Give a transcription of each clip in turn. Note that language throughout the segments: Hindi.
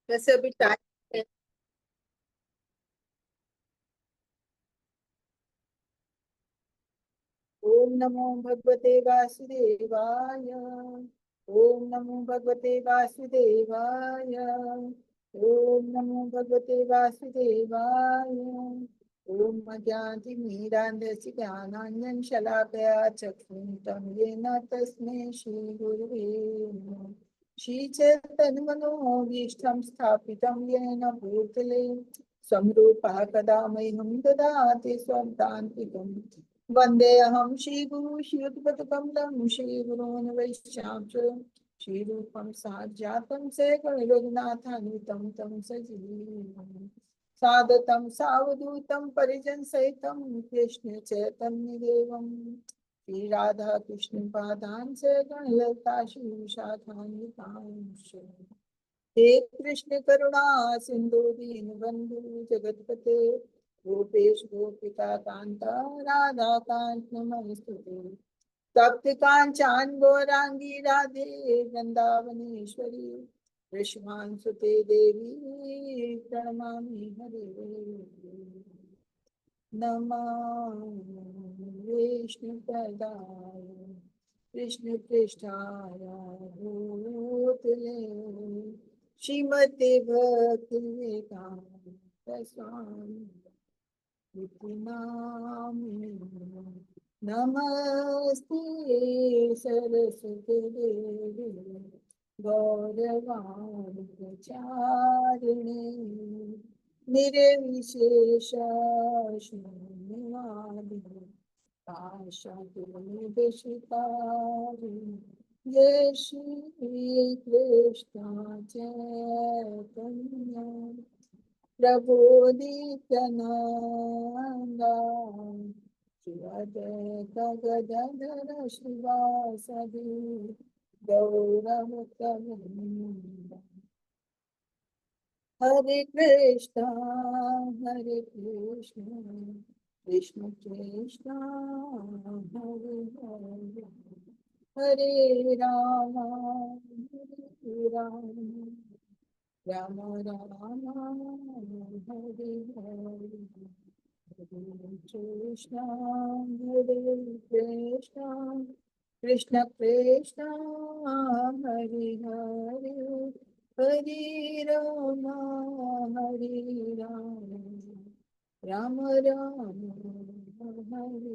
वैसे अभी टाइम है। ओम नमो भगवते वासुदेवाय। ओम नमो भगवते वासुदेवाय। ओम नमो भगवते वासुदेवाय। ओम अज्ञानतिमिरान्धस्य ज्ञानाञ्जन शलाकया चक्षुन्तं येन तस्मै श्री गुरुवे नमः। श्री चैतन्य मनोभीष्टं स्थापितं येन भूतले संरूपः कदा मह्यं ददाति स्वदान्तिकम्। वन्देऽहं श्रीगुरु श्रीयुतपदकमलं श्रीगुरून् वैष्णव श्रीरूपं साज्जातं सैकलरघुनाथान्वितं तं सजीवम् सादतं सावधूतं परिजनसहितं कृष्ण चैतन्यदेवं श्रीराधा कृष्ण पादान् सैकललता श्रीविशाखान्वितांश्च। हे कृष्ण करुणा सिंधु दीनबंधु जगतपते गोपेश गोपिका कांता राधा कांत नमस्तुते। तप्त कांचन गौरांगी राधे वृंदावनेश्वरी कृष्णां सुते देवी प्रणमामि हरे। नमः विष्णुपदाय कृष्ण पृष्ठाय भूतले श्रीमते भक्ति वेदांत स्वामी इति नामिने। नमस्ते सरस्वती देवी गौरवाणी प्रचारिणे निर्विशेष शून्यवादी आशापुनिदेशितारि। जय श्री कृष्ण चैतन्य प्रभु नित्यानंद श्री अद्वैत गदाधर श्रीवासदि गौरभक्तवृंद। हरे कृष्ण कृष्ण कृष्ण हरे हरे हरे राम राम राम हरे हरे हरे कृष्ण कृष्ण कृष्ण हरे हरे हरे राम राम राम हरे हरे।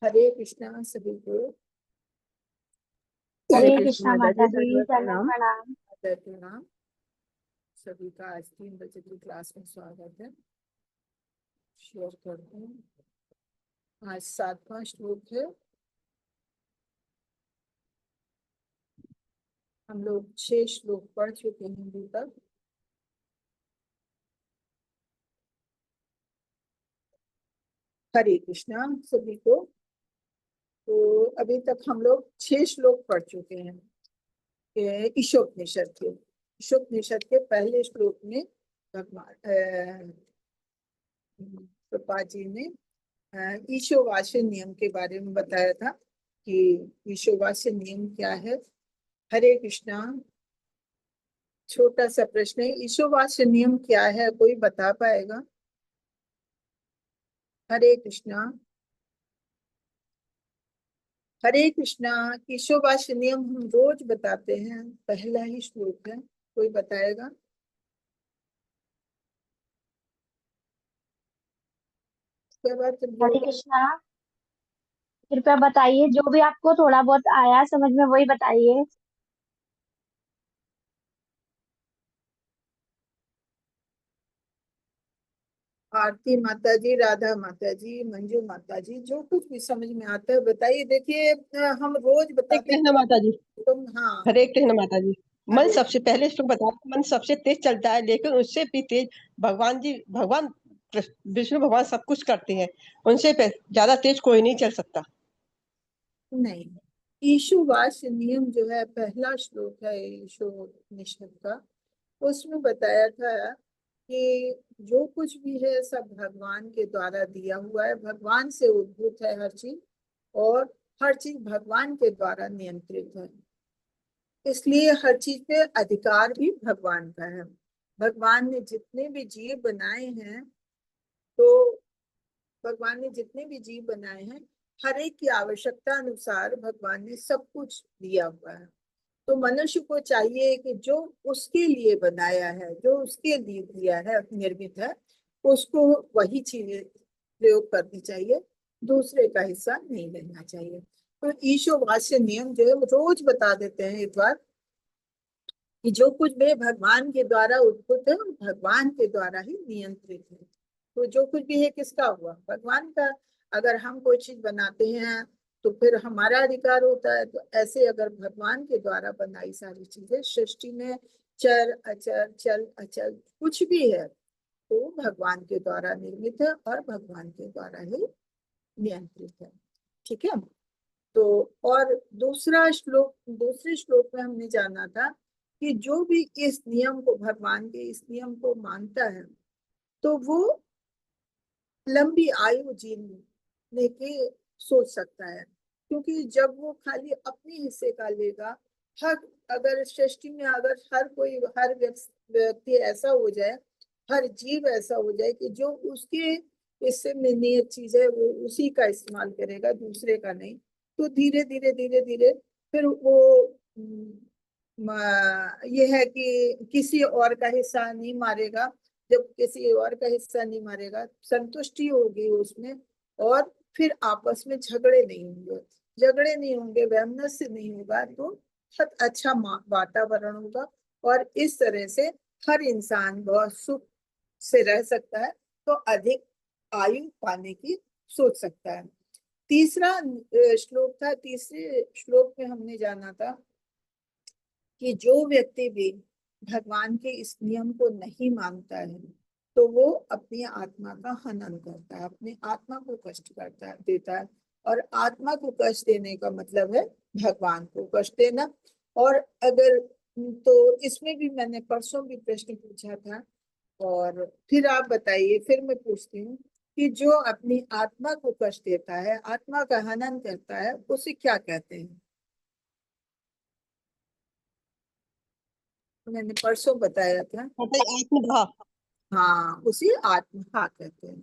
हरे कृष्णा सभी को। हरे हरे कृष्ण कृष्णा माता माता जी, जी, दंडवत चरण प्रणाम। प्रणाम। आदर प्रणाम। सभी का आज 3 बजे की क्लास में स्वागत है। शेयर करते हैं। आज 7वां श्लोक है। हम लोग 6 श्लोक पढ़ चुके हैं हिंदी तक। हरे कृष्णा सभी को। तो अभी तक हम लोग 6 श्लोक पढ़ चुके हैं ईशोपनिषद के। ईशोपनिषद के पहले श्लोक में भगवान प्रभुपाद जी ने ईशोवास्य नियम के बारे में बताया था कि ईशोवास्य नियम क्या है। हरे कृष्णा। छोटा सा प्रश्न है, ईशोवास्य नियम क्या है, कोई बता पाएगा? हरे कृष्णा। हरे कृष्णा। ईशोवास्य नियम हम रोज बताते हैं, पहला ही श्लोक है, कोई बताएगा? उसके बाद हरे कृष्णा, कृपया बताइए, जो भी आपको थोड़ा बहुत आया समझ में वही बताइए। आरती माता जी, राधा माता जी, मंजू माता जी, जो कुछ भी समझ में आता है बताइए। देखिए हम रोज हरे बताते कृष्ण माता जी। हैं तुम। हाँ। हरे कृष्ण माता जी। मन हरे सबसे पहले श्लोक बताया, मन सबसे तेज चलता है, लेकिन उससे भी तेज भगवान विष्णु भगवान सब कुछ करते हैं। उनसे ज्यादा तेज कोई नहीं चल सकता। नहीं, ईशुवास्य नियम जो है पहला श्लोक है ईशोपनिषद का। उसमें बताया था कि जो कुछ भी है सब भगवान के द्वारा दिया हुआ है, भगवान से उद्भूत है हर चीज, और हर चीज भगवान के द्वारा नियंत्रित है। इसलिए हर चीज पे अधिकार भी भगवान का है। भगवान ने जितने भी जीव बनाए हैं, तो भगवान ने जितने भी जीव बनाए हैं, हर एक की आवश्यकता अनुसार भगवान ने सब कुछ दिया हुआ है। तो मनुष्य को चाहिए कि जो उसके लिए बनाया है, जो उसके लिए दिया है, निर्मित है, उसको वही चीजें प्रयोग करनी चाहिए, दूसरे का हिस्सा नहीं लेना चाहिए। तो ईशोवास्य नियम जो है वो रोज बता देते हैं एक बार, कि जो कुछ भी भगवान के द्वारा उद्भुत है और भगवान के द्वारा ही नियंत्रित है। तो जो कुछ भी है किसका हुआ? भगवान का। अगर हम कोई चीज बनाते हैं तो फिर हमारा अधिकार होता है। तो ऐसे अगर भगवान के द्वारा बनाई सारी चीजें सृष्टि में, चर अचर, चल अचल कुछ भी है, तो भगवान के द्वारा निर्मित है और भगवान के द्वारा ही नियंत्रित है। ठीक है। तो और दूसरे श्लोक में हमने जाना था कि जो भी इस नियम को, भगवान के इस नियम को मानता है, तो वो लंबी आयु जीने की सोच सकता है। क्योंकि जब वो खाली अपने हिस्से का लेगा, हर अगर सृष्टि में अगर हर व्यक्ति ऐसा हो जाए, हर जीव ऐसा हो जाए कि जो उसके हिस्से में नियत चीज है वो उसी का इस्तेमाल करेगा, दूसरे का नहीं, तो धीरे धीरे धीरे धीरे फिर वो ये है कि किसी और का हिस्सा नहीं मारेगा। जब किसी और का हिस्सा नहीं मारेगा, संतुष्टि होगी उसमें, और फिर आपस में झगड़े नहीं होंगे, वैमनस्य नहीं होगा, तो बहुत अच्छा वातावरण होगा। और इस तरह से हर इंसान बहुत सुख से रह सकता है, तो अधिक आयु पाने की सोच सकता है। तीसरा श्लोक था, तीसरे श्लोक में हमने जाना था कि जो व्यक्ति भी भगवान के इस नियम को नहीं मानता है, तो वो अपनी आत्मा का हनन करता है, अपनी आत्मा को कष्ट देता है। और आत्मा को कष्ट देने का मतलब है भगवान को कष्ट देना। और अगर तो इसमें भी मैंने परसों भी प्रश्न पूछा था, और फिर आप बताइए, फिर मैं पूछती हूँ कि जो अपनी आत्मा को कष्ट देता है, आत्मा का हनन करता है, उसे क्या कहते हैं? मैंने परसों बताया था। आत्मभाव। हाँ, उसे आत्महा कहते हैं।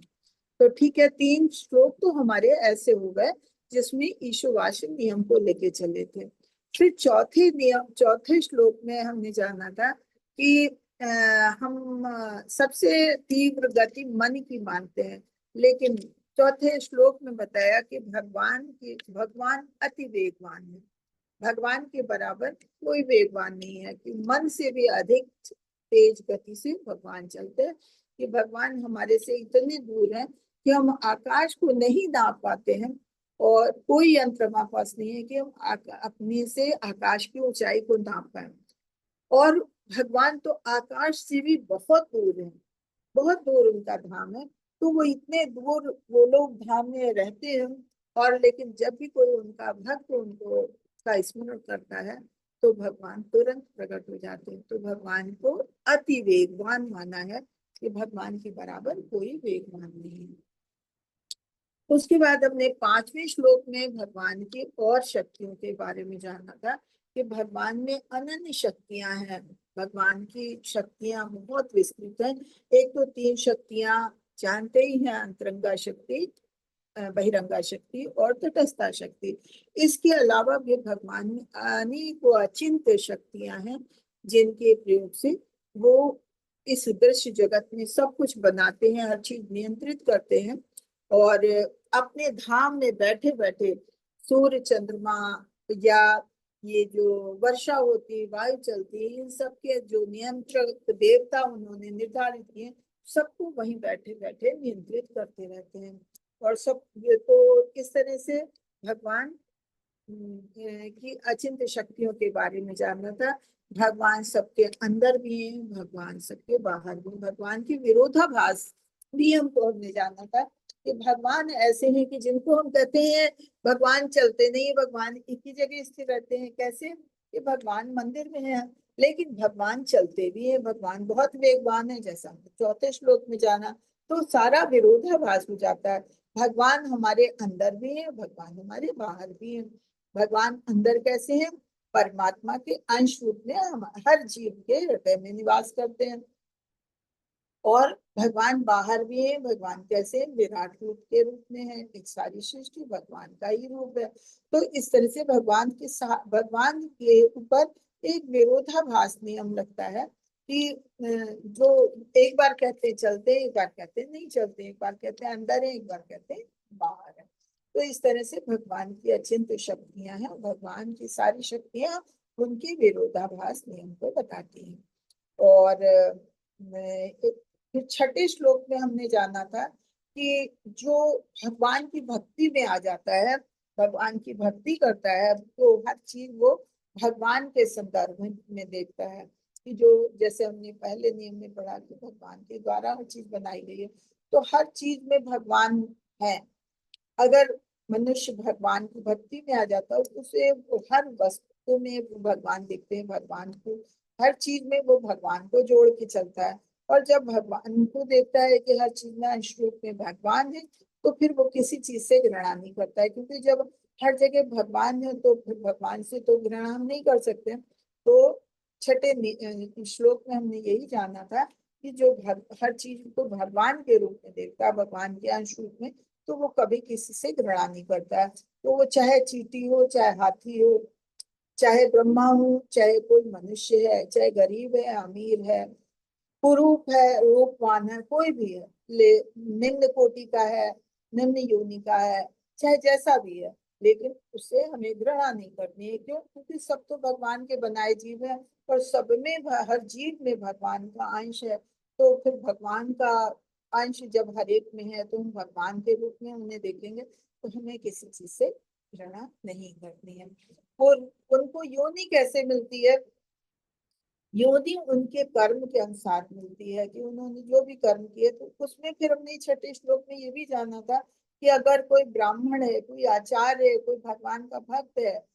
तो ठीक है, 3 श्लोक तो हमारे ऐसे हो गए जिसमें ईशोवास्य नियम को लेके चले थे। फिर चौथे श्लोक में हमने जाना था कि हम सबसे तीव्र गति मन की मानते हैं, लेकिन चौथे श्लोक में बताया कि भगवान अति वेगवान है। भगवान के बराबर कोई वेगवान नहीं है, कि मन से भी अधिक तेज गति से भगवान चलते हैं। कि भगवान हमारे से इतने दूर हैं कि हम आकाश को नहीं नाप पाते हैं, और कोई यंत्र हमारे पास नहीं है कि हम अपने से आकाश की ऊंचाई को नाप पाए। और भगवान तो आकाश से भी बहुत दूर है, बहुत दूर उनका धाम है। तो वो इतने दूर वो लोग धाम में रहते हैं, और लेकिन जब भी कोई उनका भक्त उनको का स्मरण करता है, तो भगवान तुरंत प्रकट हो जाते हैं। तो भगवान को अति वेगवान माना है, कि भगवान के बराबर कोई वेगवान नहीं है। उसके बाद हमने 5वें श्लोक में भगवान की और शक्तियों के बारे में जाना था, कि भगवान में अनन्य शक्तियां हैं। भगवान की शक्तियां बहुत विस्तृत हैं। एक तो 3 शक्तियां जानते ही हैं, अंतरंगा शक्ति, बहिरंगा शक्ति और तटस्था शक्ति। इसके अलावा भी भगवान में अनेकों अचिंत्य शक्तियां हैं, जिनके प्रयोग से वो इस दृश्य जगत में सब कुछ बनाते हैं, हर चीज नियंत्रित करते हैं। और अपने धाम में बैठे बैठे सूर्य, चंद्रमा, या ये जो वर्षा होती, वायु चलती है, इन सब के जो नियंत्रक देवता उन्होंने निर्धारित किए, सबको वहीं बैठे बैठे नियंत्रित करते रहते हैं। और सब ये तो इस तरह से भगवान की अचिंत्य शक्तियों के बारे में जानना था। भगवान सबके अंदर भी है, भगवान सबके बाहर भी। भगवान की विरोधाभास भी हमको हमने जाना था, कि भगवान ऐसे हैं कि जिनको हम कहते हैं भगवान चलते नहीं, भगवान एक ही जगह स्थिर रहते हैं। कैसे? कि भगवान मंदिर में है, लेकिन भगवान चलते भी है, भगवान बहुत वेगवान है, जैसा चौथे श्लोक में जाना। तो सारा विरोधाभास हो जाता है। भगवान हमारे अंदर भी है, भगवान हमारे बाहर भी है। भगवान अंदर कैसे हैं? परमात्मा के अंश रूप में हम हर जीव के हृदय में निवास करते हैं। और भगवान बाहर भी है। भगवान कैसे? विराट रूप के रूप में है। एक सारी सृष्टि भगवान का ही रूप है। तो इस तरह से भगवान के ऊपर एक विरोधाभास नियम लगता है कि जो एक बार कहते चलते, एक बार कहते नहीं चलते, एक बार कहते हैं अंदर है, एक बार कहते हैं बाहर है। तो इस तरह से भगवान की अचिंत शक्तियां हैं। भगवान की सारी शक्तियां उनके विरोधाभास नियम को बताती हैं। और फिर छठे श्लोक में हमने जाना था कि जो भगवान की भक्ति में आ जाता है, भगवान की भक्ति करता है, तो हर चीज वो भगवान के संदर्भ में देखता है। कि जो जैसे हमने पहले नियम में पढ़ा कि भगवान के द्वारा हर चीज बनाई गई है, तो हर चीज में भगवान है। अगर मनुष्य भगवान की भक्ति में आ जाता है, उसे हर वस्तु में भगवान दिखते हैं। भगवान को हर चीज में वो भगवान को जोड़ के चलता है। और जब भगवान को देखता है कि हर चीज में अंश रूप में भगवान है, तो फिर वो किसी चीज से घृणा नहीं करता है। क्योंकि जब हर जगह भगवान है, तो फिर भगवान से तो घृणा हम नहीं कर सकते। तो छठे श्लोक में हमने यही जाना था कि जो हर चीज को भगवान के रूप में देखता है, भगवान के अंश रूप में, तो वो कभी किसी से घृणा नहीं करता है। तो वो चाहे चींटी हो, चाहे हाथी हो, चाहे ब्रह्मा हो, चाहे कोई मनुष्य है, चाहे गरीब है, अमीर है, कुरूप है, रूपवान है, कोई भी है, निम्न कोटि का है, निम्न योनि का है, चाहे जैसा भी है, लेकिन उससे हमें घृणा नहीं करनी है। क्यों? क्योंकि सब तो भगवान के बनाए जीव है। और सब में हर जीव में भगवान का अंश है। तो फिर भगवान का अंश जब हर एक में है, तो हम भगवान के रूप में उन्हें देखेंगे, तो हमें किसी चीज से घृणा नहीं करनी है। और उनको योनि कैसे मिलती है? योनि उनके कर्म के अनुसार मिलती है, कि उन्होंने जो भी कर्म किए। तो उसमें फिर हमने छठे श्लोक में ये भी जाना था कि अगर कोई ब्राह्मण है, कोई आचार्य है, कोई भगवान का भक्त है,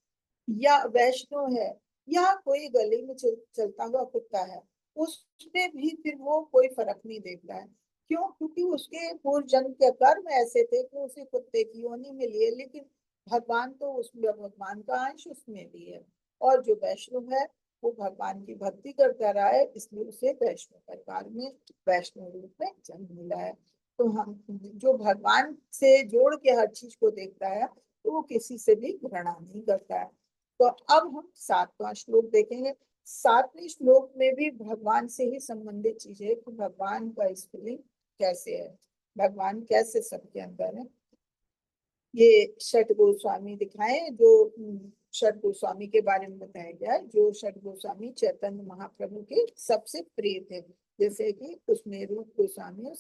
या वैष्णव है, या कोई गली में चलता हुआ कुत्ता है, उसमें भी फिर वो कोई फर्क नहीं देखता है। क्यों? क्योंकि उसके पूर्व जन्म के कर्म ऐसे थे कि उसे कुत्ते की योनि मिली है, लेकिन भगवान तो उसमें, भगवान का अंश उसमें भी है। और जो वैष्णव है, वो भगवान की भक्ति करता रहा है, इसलिए उसे वैष्णव परिवार में, वैष्णव रूप में जन्म मिला है। तो हम जो भगवान से जोड़ के हर चीज को देखता है, तो वो किसी से भी घृणा नहीं करता है। तो अब हम सातवां श्लोक देखेंगे। सातवें श्लोक में भी भगवान से ही संबंधित चीजें है कि भगवान का स्फुलिंग कैसे है, भगवान कैसे सबके अंदर है। ये षट गोस्वामी दिखाए, जो षट गोस्वामी के बारे में बताया गया है, जो षट गोस्वामी चैतन्य महाप्रभु के सबसे प्रिय थे। जैसे कि उसमें रूप गोस्वामी और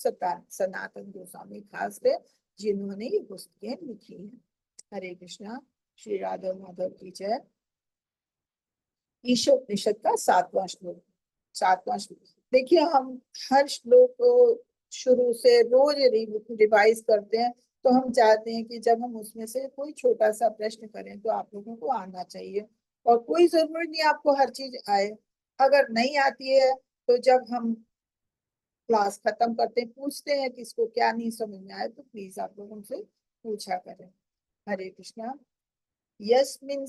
सनातन गोस्वामी खास थे, जिन्होंने ये पुस्तकें लिखी हैं। हरे कृष्णा। श्री राधा माधव की जय। ईशोपनिषद का सातवां श्लोक। सातवां श्लोक देखिए, हम हर श्लोक को शुरू से रोज रिवाइज करते हैं। तो हम चाहते हैं कि जब हम उसमें से कोई छोटा सा प्रश्न करें, तो आप लोगों को आना चाहिए। और कोई जरूरी नहीं आपको हर चीज आए। अगर नहीं आती है, तो जब हम क्लास खत्म करते हैं, पूछते हैं किसको क्या नहीं समझ में आए, तो प्लीज आप लोग हमसे पूछा करें। हरे कृष्णा। यस्मिन्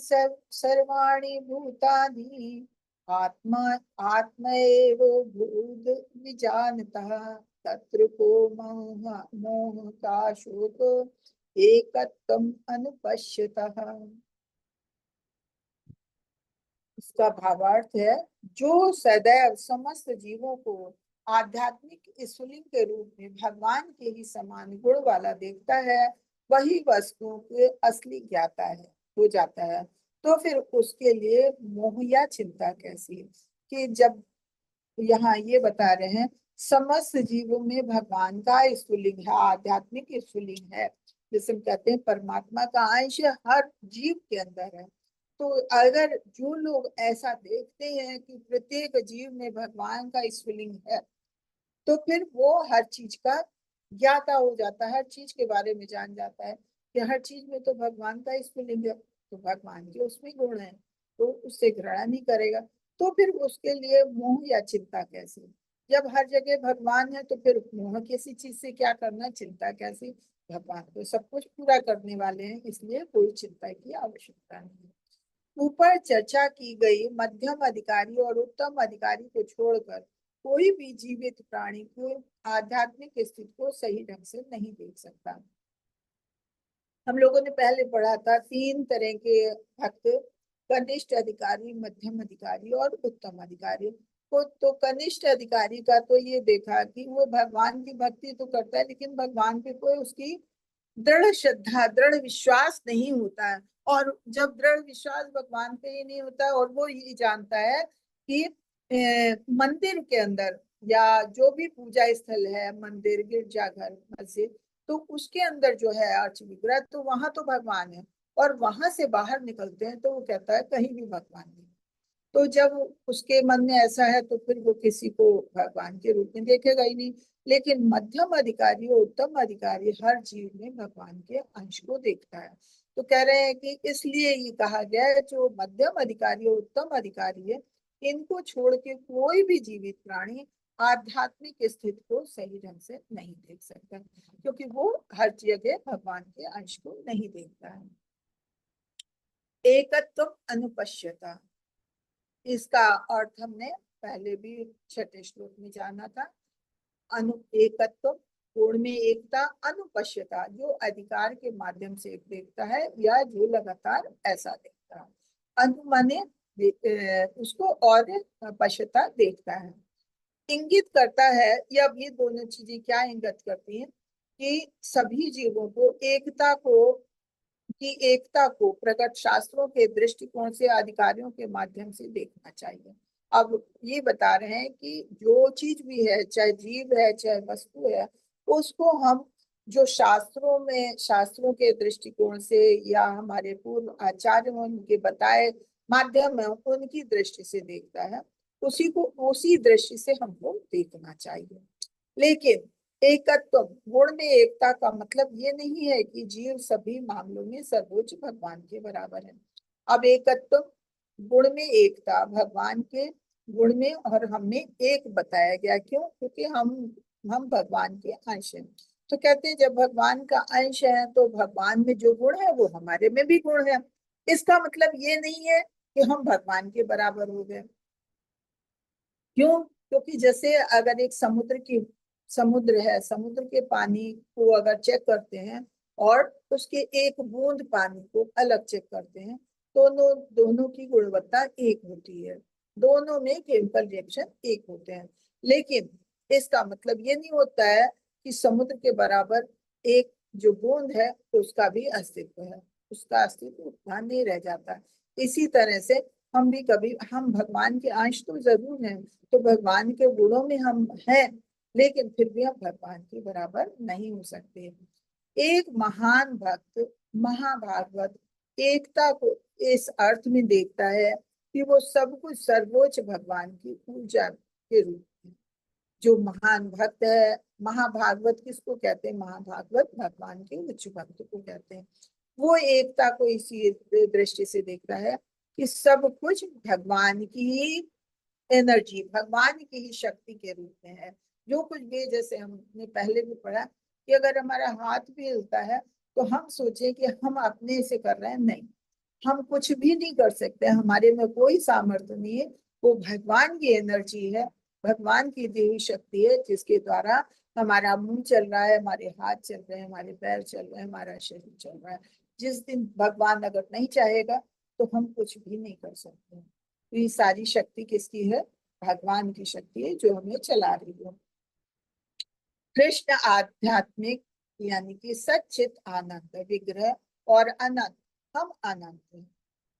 सर्वाणि भूतानि आत्मा आत्मैव भूत विजानतः तत्र को मोह का शोक एकत्वम् अनुपश्यतः। इसका भावार्थ है, जो सदैव समस्त जीवों को आध्यात्मिक स्फुलिंग के रूप में भगवान के ही समान गुण वाला देखता है, वही वस्तुओं के असली ज्ञाता है, हो जाता है। तो फिर उसके लिए मोह या चिंता कैसी? कि जब यहाँ ये बता रहे हैं, समस्त जीवों में भगवान का स्फुलिंग है, आध्यात्मिक स्फुलिंग है। जैसे हम कहते हैं परमात्मा का अंश हर जीव के अंदर है। तो अगर जो लोग ऐसा देखते हैं कि प्रत्येक जीव में भगवान का स्फुलिंग है, तो फिर वो हर चीज का ज्ञाता हो जाता है, हर चीज के बारे में जान जाता है कि हर चीज में तो भगवान का स्फुलिंग है, तो भगवान के उसमें गुण है, तो उससे घृणा नहीं करेगा। तो फिर उसके लिए मोह या चिंता कैसे? जब हर जगह भगवान है, तो फिर मोह किसी चीज से क्या करना, चिंता कैसी? भगवान तो सब कुछ पूरा करने वाले हैं, इसलिए कोई चिंता की आवश्यकता नहीं है। ऊपर चर्चा की गई मध्यम अधिकारी और उत्तम अधिकारी को छोड़कर कोई भी जीवित प्राणी को आध्यात्मिक स्थिति को सही ढंग से नहीं देख सकता। हम लोगों ने पहले पढ़ा था 3 तरह के भक्त, कनिष्ठ अधिकारी, मध्यम अधिकारी और उत्तम अधिकारी को। तो कनिष्ठ अधिकारी का तो ये देखा कि वो भगवान की भक्ति तो करता है, लेकिन भगवान पे कोई उसकी दृढ़ श्रद्धा, दृढ़ विश्वास नहीं होता है। और जब दृढ़ विश्वास भगवान पे ही नहीं होता है और वो ये जानता है कि मंदिर के अंदर या जो भी पूजा स्थल है, मंदिर, गिरजाघर, मस्जिद, तो उसके अंदर जो है अर्च विग्रह, तो वहां तो भगवान है, और वहां से बाहर निकलते हैं तो वो कहता है कहीं भी भगवान नहीं। तो जब उसके मन में ऐसा है तो फिर वो किसी को भगवान के रूप में देखेगा ही नहीं। लेकिन मध्यम अधिकारी और उत्तम अधिकारी हर जीव में भगवान के अंश को देखता है। तो कह रहे हैं कि इसलिए ये कहा गया है जो मध्यम अधिकारी और उत्तम अधिकारी है, इनको छोड़ के कोई भी जीवित प्राणी आध्यात्मिक स्थिति को सही ढंग से नहीं देख सकता, क्योंकि वो हर जगह भगवान के अंश को नहीं देखता है। एकत्व अनुपश्यता, इसका अर्थ हमने पहले भी 6ठे श्लोक में जाना था। एकत्व, गुण में एकता, अनुपश्यता, जो अधिकार के माध्यम से देखता है या जो लगातार ऐसा देखता है। अनु माने उसको, और पश्यता देखता है। इंगित करता है, या ये दोनों चीजें क्या इंगित करती हैं कि सभी जीवों को एकता को प्रकट शास्त्रों के दृष्टिकोण से अधिकारियों के माध्यम से देखना चाहिए। अब ये बता रहे हैं कि जो चीज भी है, चाहे जीव है चाहे वस्तु है, उसको हम जो शास्त्रों के दृष्टिकोण से या हमारे पूर्व आचार्यों के बताए माध्यम है उनकी दृष्टि से देखता है, उसी को उसी दृष्टि से हमको देखना चाहिए। लेकिन एकत्व, गुण में एकता का मतलब ये नहीं है कि जीव सभी मामलों में सर्वोच्च भगवान के बराबर है। अब एकत्व, गुण में एकता, भगवान के गुण में और हमें एक बताया गया। क्यों? क्योंकि हम भगवान के अंश हैं। तो कहते हैं जब भगवान का अंश है तो भगवान में जो गुण है वो हमारे में भी गुण है। इसका मतलब ये नहीं है कि हम भगवान के बराबर हो गए। क्यों? क्योंकि जैसे अगर एक समुद्र है, समुद्र के पानी को अगर चेक करते हैं और उसके एक बूंद पानी को अलग चेक करते हैं, दोनों की गुणवत्ता एक होती है, दोनों में केमिकल रिएक्शन एक होते हैं। लेकिन इसका मतलब ये नहीं होता है कि समुद्र के बराबर एक जो बूंद है उसका भी अस्तित्व है, उसका अस्तित्व उतना नहीं रह जाता। इसी तरह से हम भगवान के अंश तो जरूर हैं, तो भगवान के गुणों में हम हैं, लेकिन फिर भी हम भगवान के बराबर नहीं हो सकते। एक महान भक्त, महाभागवत, एकता को इस अर्थ में देखता है कि वो सब कुछ सर्वोच्च भगवान की पूजा के रूप में। जो महान भक्त है, महाभागवत किसको कहते हैं? महाभागवत भगवान के उच्च भक्त को कहते हैं। वो एकता को इसी दृष्टि से देखता है कि सब कुछ भगवान की एनर्जी, भगवान की ही शक्ति के रूप में है। जो कुछ भी, जैसे हमने पहले भी पढ़ा कि अगर हमारा हाथ भी हिलता है तो हम सोचे कि हम अपने से कर रहे हैं, नहीं, हम कुछ भी नहीं कर सकते, हमारे में कोई सामर्थ्य नहीं है। वो भगवान की एनर्जी है, भगवान की दी हुई शक्ति है, जिसके द्वारा हमारा मुंह चल रहा है, हमारे हाथ चल रहे हैं, हमारे पैर चल रहे हैं, हमारा शरीर चल रहा है। जिस दिन भगवान अगर नहीं चाहेगा तो हम कुछ भी नहीं कर सकते। तो ये सारी शक्ति किसकी है? भगवान की शक्ति है जो हमें चला रही है। कृष्ण आध्यात्मिक यानी कि सच्चित आनंद, विग्रह और अनंत, हम अनंत हैं।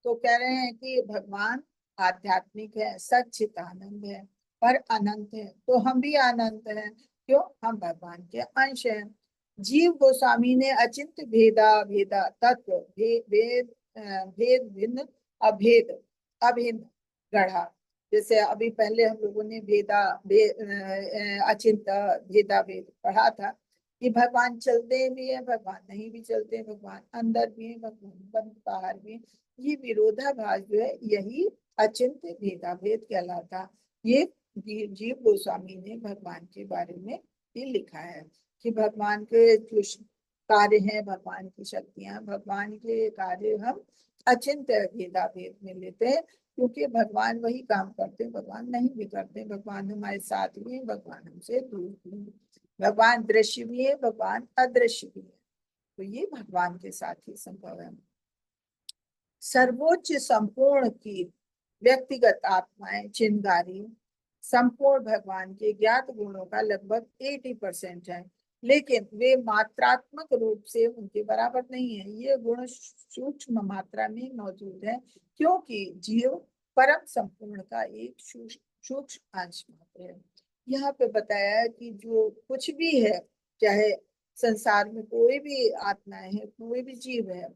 तो कह रहे हैं कि भगवान आध्यात्मिक है, सच्चित आनंद है पर अनंत है, तो हम भी अनंत हैं। क्यों? हम भगवान के अंश हैं। जीव गोस्वामी ने अचिंत्य भेदा भेदा तत्व भेद भिन्न अभेद अभिन्न गढ़ा। जैसे अभी पहले हम लोगों ने अचिंत भेदा भेद पढ़ा था कि भगवान चलते भी है, भगवान नहीं भी चलते, भगवान अंदर भी है, भगवान बाहर भी है। ये विरोधाभास जो है यही अचिंत्य भेदाभेद कहलाता। ये जीव गोस्वामी ने भगवान के बारे में भी लिखा है कि भगवान के जो कार्य हैं, भगवान की शक्तियां, भगवान के कार्य हम अचिंत्य भेदाभेद में लेते हैं, क्योंकि भगवान वही काम करते हैं, भगवान नहीं भी करते, भगवान हमारे साथ भी है, भगवान हमसे दूर भी है, भगवान दृश्य भी है, भगवान अदृश्य भी है। तो ये भगवान के साथ ही संभव है। सर्वोच्च संपूर्ण की व्यक्तिगत आत्माएं चिंगारी संपूर्ण भगवान के ज्ञात गुणों का लगभग 80% है, लेकिन वे मात्रात्मक रूप से उनके बराबर नहीं है। ये गुण सूक्ष्म मात्रा में मौजूद है, क्योंकि जीव परम संपूर्ण का एक सूक्ष्म अंश मात्र है। यहाँ पे बताया है कि जो कुछ भी है, चाहे संसार में कोई भी आत्माएं है, कोई भी जीव है,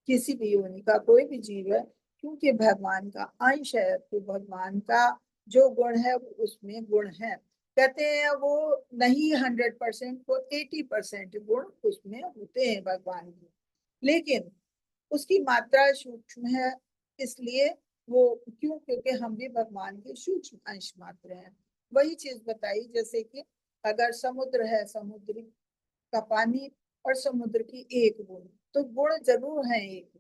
किसी भी योनि का कोई भी जीव है, क्योंकि भगवान का अंश है, तो भगवान का जो गुण है उसमें गुण है। कहते हैं वो नहीं 100%, को 80% गुण उसमें होते हैं भगवान के, लेकिन उसकी मात्रा सूक्ष्म है। इसलिए वो क्यों, क्योंकि हम भी भगवान के सूक्ष्म अंश मात्र हैं। वही चीज बताई, जैसे कि अगर समुद्र है, समुद्र का पानी और समुद्र की एक बूंद, तो गुण जरूर है एक,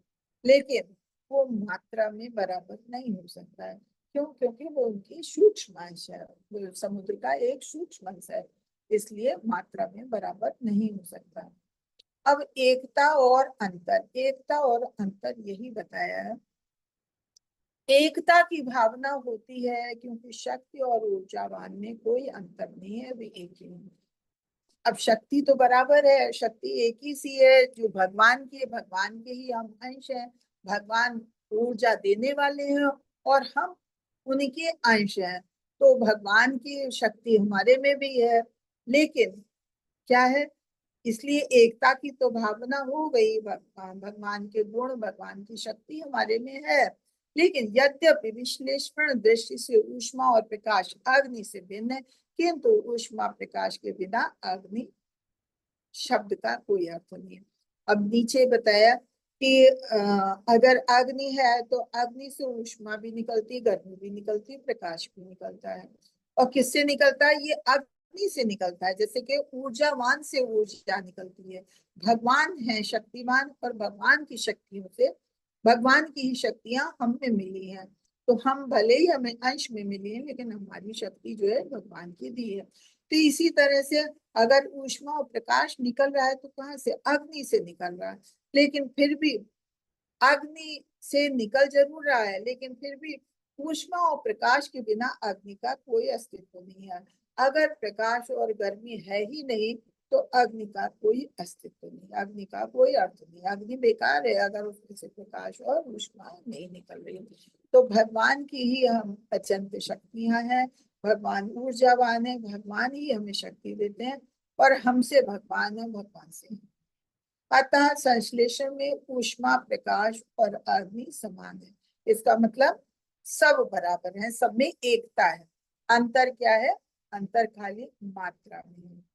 लेकिन वो मात्रा में बराबर नहीं हो सकता है। क्यों? क्योंकि वो उनकी सूक्ष्म अंश है, वो समुद्र का एक सूक्ष्म अंश है, इसलिए मात्रा में बराबर नहीं हो सकता। अब एकता और अंतर, एकता और अंतर यही बताया है। एकता की भावना होती है क्योंकि शक्ति और ऊर्जावान में कोई अंतर नहीं है, वे एक ही है। अब शक्ति तो बराबर है, शक्ति एक ही सी है जो भगवान की है, भगवान के ही हम अंश हैं, भगवान ऊर्जा देने वाले हैं और हम उन्हीं के अंश हैं, तो भगवान की शक्ति हमारे में भी है। लेकिन क्या है, इसलिए एकता की तो भावना हो गई, भगवान के गुण, भगवान की शक्ति हमारे में है। लेकिन यद्यपि विश्लेषण दृष्टि से ऊष्मा और प्रकाश अग्नि से भिन्न है, किंतु ऊष्मा प्रकाश के बिना अग्नि शब्द का कोई अर्थ नहीं है। अब नीचे बताया कि अगर अग्नि है तो अग्नि से ऊष्मा भी निकलती, गर्मी भी निकलती, प्रकाश भी निकलता है। और किससे निकलता है? ये अग्नि से निकलता है। जैसे कि ऊर्जावान से ऊर्जा निकलती है। भगवान है शक्तिमान, और भगवान की शक्तियों से, भगवान की ही शक्तियां हम में मिली हैं। तो हम भले ही हमें अंश में मिली है, लेकिन हमारी शक्ति जो है भगवान की दी है। तो इसी तरह से अगर ऊष्मा और प्रकाश निकल रहा है तो कहाँ से? अग्नि से निकल रहा है। लेकिन फिर भी अग्नि से निकल जरूर रहा है, लेकिन फिर भी ऊष्मा और प्रकाश के बिना अग्नि का कोई अस्तित्व नहीं है। अगर प्रकाश और गर्मी है ही नहीं तो अग्नि का कोई अस्तित्व नहीं, अग्नि का कोई अर्थ नहीं, अग्नि बेकार है अगर उसमें से प्रकाश और ऊष्मा नहीं निकल रही। तो भगवान की ही हम अत्यंत शक्तियां हैं, भगवान ऊर्जावान है, भगवान ही हमें शक्ति देते हैं, और हमसे भगवान है, भगवान से। अतः संश्लेषण में ऊष्मा, प्रकाश और अग्नि समान है। इसका मतलब सब बराबर है, सब में एकता है। अंतर क्या है? अंतर खाली मात्रा में है।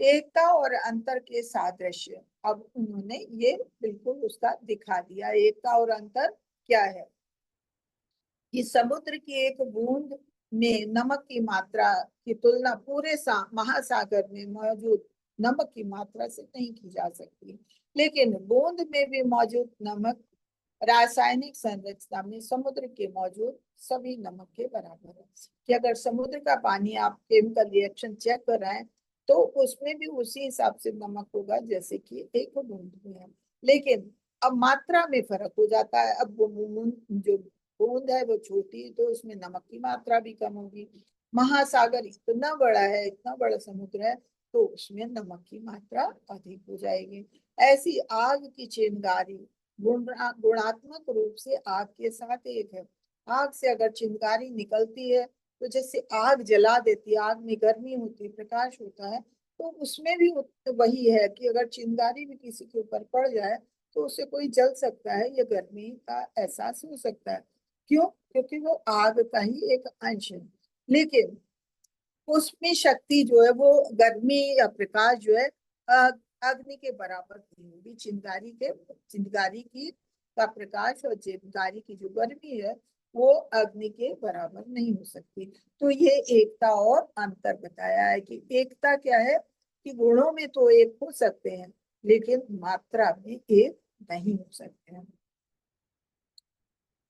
एकता और अंतर के सादृश्य, अब उन्होंने ये बिल्कुल उसका दिखा दिया। एकता और अंतर क्या है? कि समुद्र की एक बूंद में नमक की मात्रा की तुलना पूरे महासागर में मौजूद नमक की मात्रा से नहीं की जा सकती, लेकिन बूंद में भी मौजूद नमक रासायनिक संरचना में समुद्र के मौजूद सभी नमक के बराबर है। कि अगर समुद्र का पानी आप केमिकल रिएक्शन चेक कराएं तो उसमें भी उसी हिसाब से नमक होगा जैसे कि एक बूंद में है, लेकिन अब मात्रा में फर्क हो जाता है। अब वो जो बूंद है वो छोटी, तो उसमें नमक की मात्रा भी कम होगी। महासागर इतना बड़ा है, इतना बड़ा समुद्र है, तो उसमें नमक की मात्रा अधिक हो जाएगी। ऐसी आग की चिंगारी गुणात्मक रूप से आग के साथ एक है। आग से अगर चिंगारी निकलती है तो जैसे आग जला देती है, आग में गर्मी होती है, प्रकाश होता है, तो उसमें भी वही है कि अगर चिंगारी भी किसी के ऊपर पड़ जाए तो उससे कोई जल सकता है या गर्मी का एहसास हो सकता है। क्यों? क्योंकि वो आग का ही एक अंश है। लेकिन उसमें शक्ति जो है वो गर्मी या प्रकाश जो है अग्नि के बराबर नहीं होगी। चिंगारी की का प्रकाश और चिंगारी की जो गर्मी है वो अग्नि के बराबर नहीं हो सकती। तो ये एकता और अंतर बताया है कि एकता क्या है कि गुणों में तो एक हो सकते हैं, लेकिन मात्रा में एक नहीं हो सकते हैं।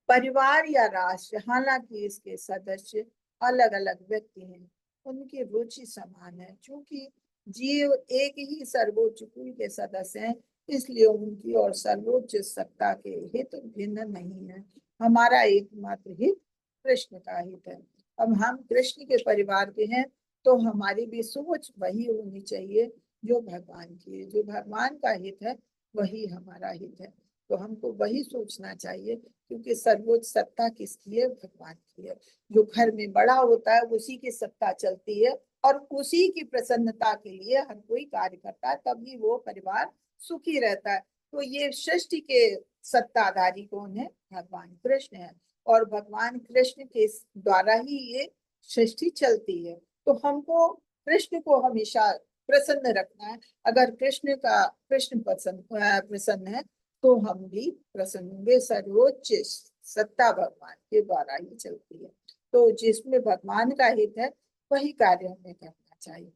परिवार या राष्ट्र, हालांकि इसके सदस्य अलग अलग व्यक्ति हैं, उनकी रुचि समान है। क्योंकि जीव एक ही सर्वोच्च कुल के सदस्य हैं, इसलिए उनकी और सर्वोच्च सत्ता के हित भिन्न नहीं है। हमारा एकमात्र हित कृष्ण का हित है। अब हम कृष्ण के परिवार के हैं, तो हमारी भी सोच वही होनी चाहिए जो भगवान की है। जो भगवान का हित है वही हमारा हित है, तो हमको वही सोचना चाहिए। क्योंकि सर्वोच्च सत्ता किसकी है? भगवान की है। जो घर में बड़ा होता है उसी की सत्ता चलती है, और उसी की प्रसन्नता के लिए हर कोई कार्य करता है, तभी वो परिवार सुखी रहता है। तो ये सृष्टि के सत्ताधारी कौन है? भगवान कृष्ण है, और भगवान कृष्ण के द्वारा ही ये सृष्टि चलती है। तो हमको कृष्ण को हमेशा प्रसन्न रखना है। अगर कृष्ण प्रसन्न है तो हम भी प्रसन्न होंगे। सर्वोच्च सत्ता भगवान के द्वारा ही चलती है, तो जिसमें भगवान का हित है वही कार्य हमें करना चाहिए।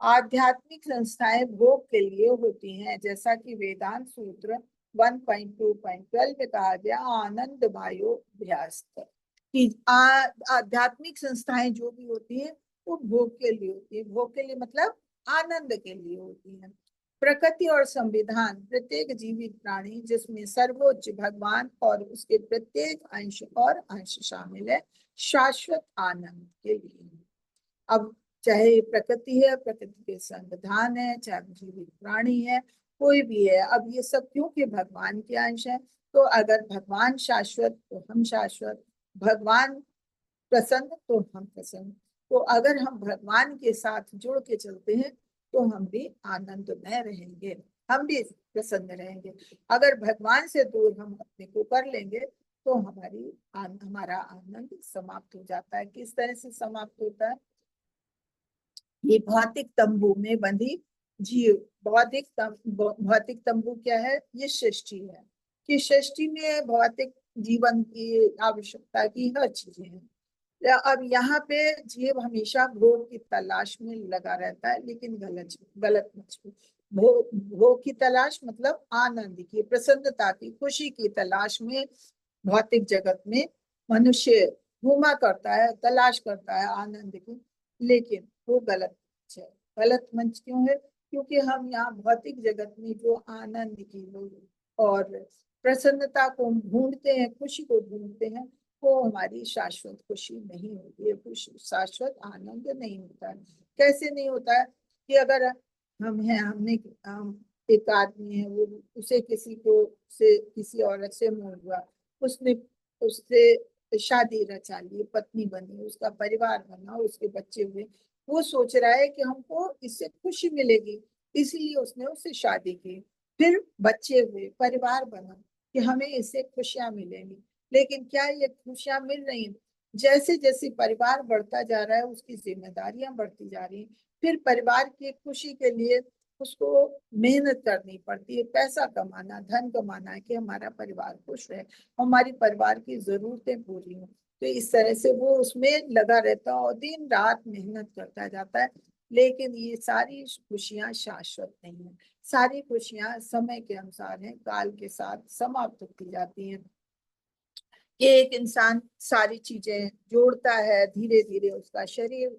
आध्यात्मिक संस्थाएं भोग के लिए होती हैं, जैसा कि वेदांत सूत्र 1.2.12 में कहा गया, आनंद मायोभ्यास कि आध्यात्मिक संस्थाएं जो भी होती है वो भोग के लिए होती है। भोग के लिए मतलब आनंद के लिए होती है। प्रकृति और संविधान, प्रत्येक जीवित प्राणी जिसमें सर्वोच्च भगवान और उसके प्रत्येक अंश और अंश शामिल है, शाश्वत आनंद के लिए। अब चाहे प्रकृति है, प्रकृति के संविधान है, चाहे जीवित प्राणी है, कोई भी है, अब ये सब क्योंकि भगवान के अंश है, तो अगर भगवान शाश्वत तो हम शाश्वत, भगवान प्रसन्न तो हम प्रसन्न। तो अगर हम भगवान के साथ जुड़ के चलते हैं तो हम भी आनंदमय रहेंगे, हम भी प्रसन्न रहेंगे। अगर भगवान से दूर हम अपने को कर लेंगे तो हमारा आनंद समाप्त हो जाता है। किस तरह से समाप्त होता है? ये भौतिक तंबू में बंधी जीव, भौतिक तंबू क्या है? ये सृष्टि है कि सृष्टि में भौतिक जीवन की आवश्यकता की हर चीजें हैं। अब यहाँ पे जीव हमेशा भोग की तलाश में लगा रहता है, लेकिन गलत मत। भोग की तलाश मतलब आनंद की, प्रसन्नता की, खुशी की तलाश में भौतिक जगत में मनुष्य घूमा करता है, तलाश करता है आनंद की, लेकिन वो गलत मंच है। गलत मंच क्यों है? क्योंकि हम यहाँ भौतिक जगत में जो आनंद की और प्रसन्नता को ढूंढते हैं, खुशी को ढूंढते हैं, वो हमारी शाश्वत खुशी नहीं होती है, शाश्वत आनंद नहीं होता है। कैसे नहीं होता है? कि अगर हम एक आदमी है, वो उसे किसी औरत से मोह हुआ, उसने उससे शादी रचा ली, पत्नी बनी, उसका परिवार बना, उसके बच्चे हुए, वो सोच रहा है कि हमको इससे खुशी मिलेगी, इसीलिए उसने उससे शादी की, फिर बच्चे हुए, परिवार बना कि हमें इससे खुशियां मिलेंगी। लेकिन क्या ये खुशियां मिल रही हैं? जैसे जैसे परिवार बढ़ता जा रहा है उसकी जिम्मेदारियां बढ़ती जा रही हैं, फिर परिवार की खुशी के लिए उसको मेहनत करनी पड़ती है, पैसा कमाना, धन कमाना है कि हमारा परिवार खुश रहे, हमारी परिवार की जरूरतें पूरी हो। तो इस तरह से वो उसमें लगा रहता है और दिन रात मेहनत करता जाता है। लेकिन ये सारी खुशियां शाश्वत नहीं है, सारी खुशियां समय के अनुसार हैं, काल के साथ समाप्त होती जाती हैं। एक इंसान सारी चीजें जोड़ता है, धीरे धीरे उसका शरीर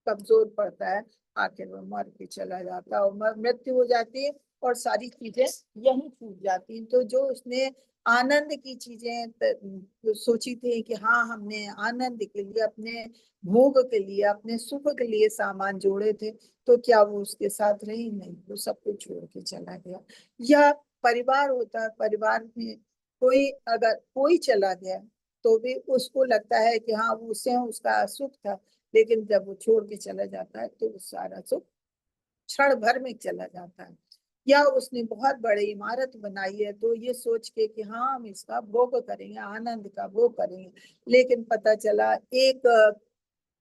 कमजोर पड़ता है, आखिर वो मर के चला जाता है और मृत्यु हो जाती है और सारी चीजें यही छूट जाती हैं। तो जो उसने आनंद की चीजें सोची थी कि हाँ हमने आनंद के लिए, अपने भोग के लिए, अपने सुख के लिए सामान जोड़े थे, तो क्या वो उसके साथ रही? नहीं, वो सब कुछ छोड़ के चला गया। या परिवार होता है, परिवार में अगर कोई चला गया तो भी उसको लगता है कि हाँ वो उससे उसका सुख था, लेकिन जब वो छोड़ के चला जाता है तो वो सारा सुख क्षण भर में चला जाता है। या उसने बहुत बड़ी इमारत बनाई है तो ये सोच के कि हाँ हम इसका भोग करेंगे, आनंद का भोग करेंगे, लेकिन पता चला एक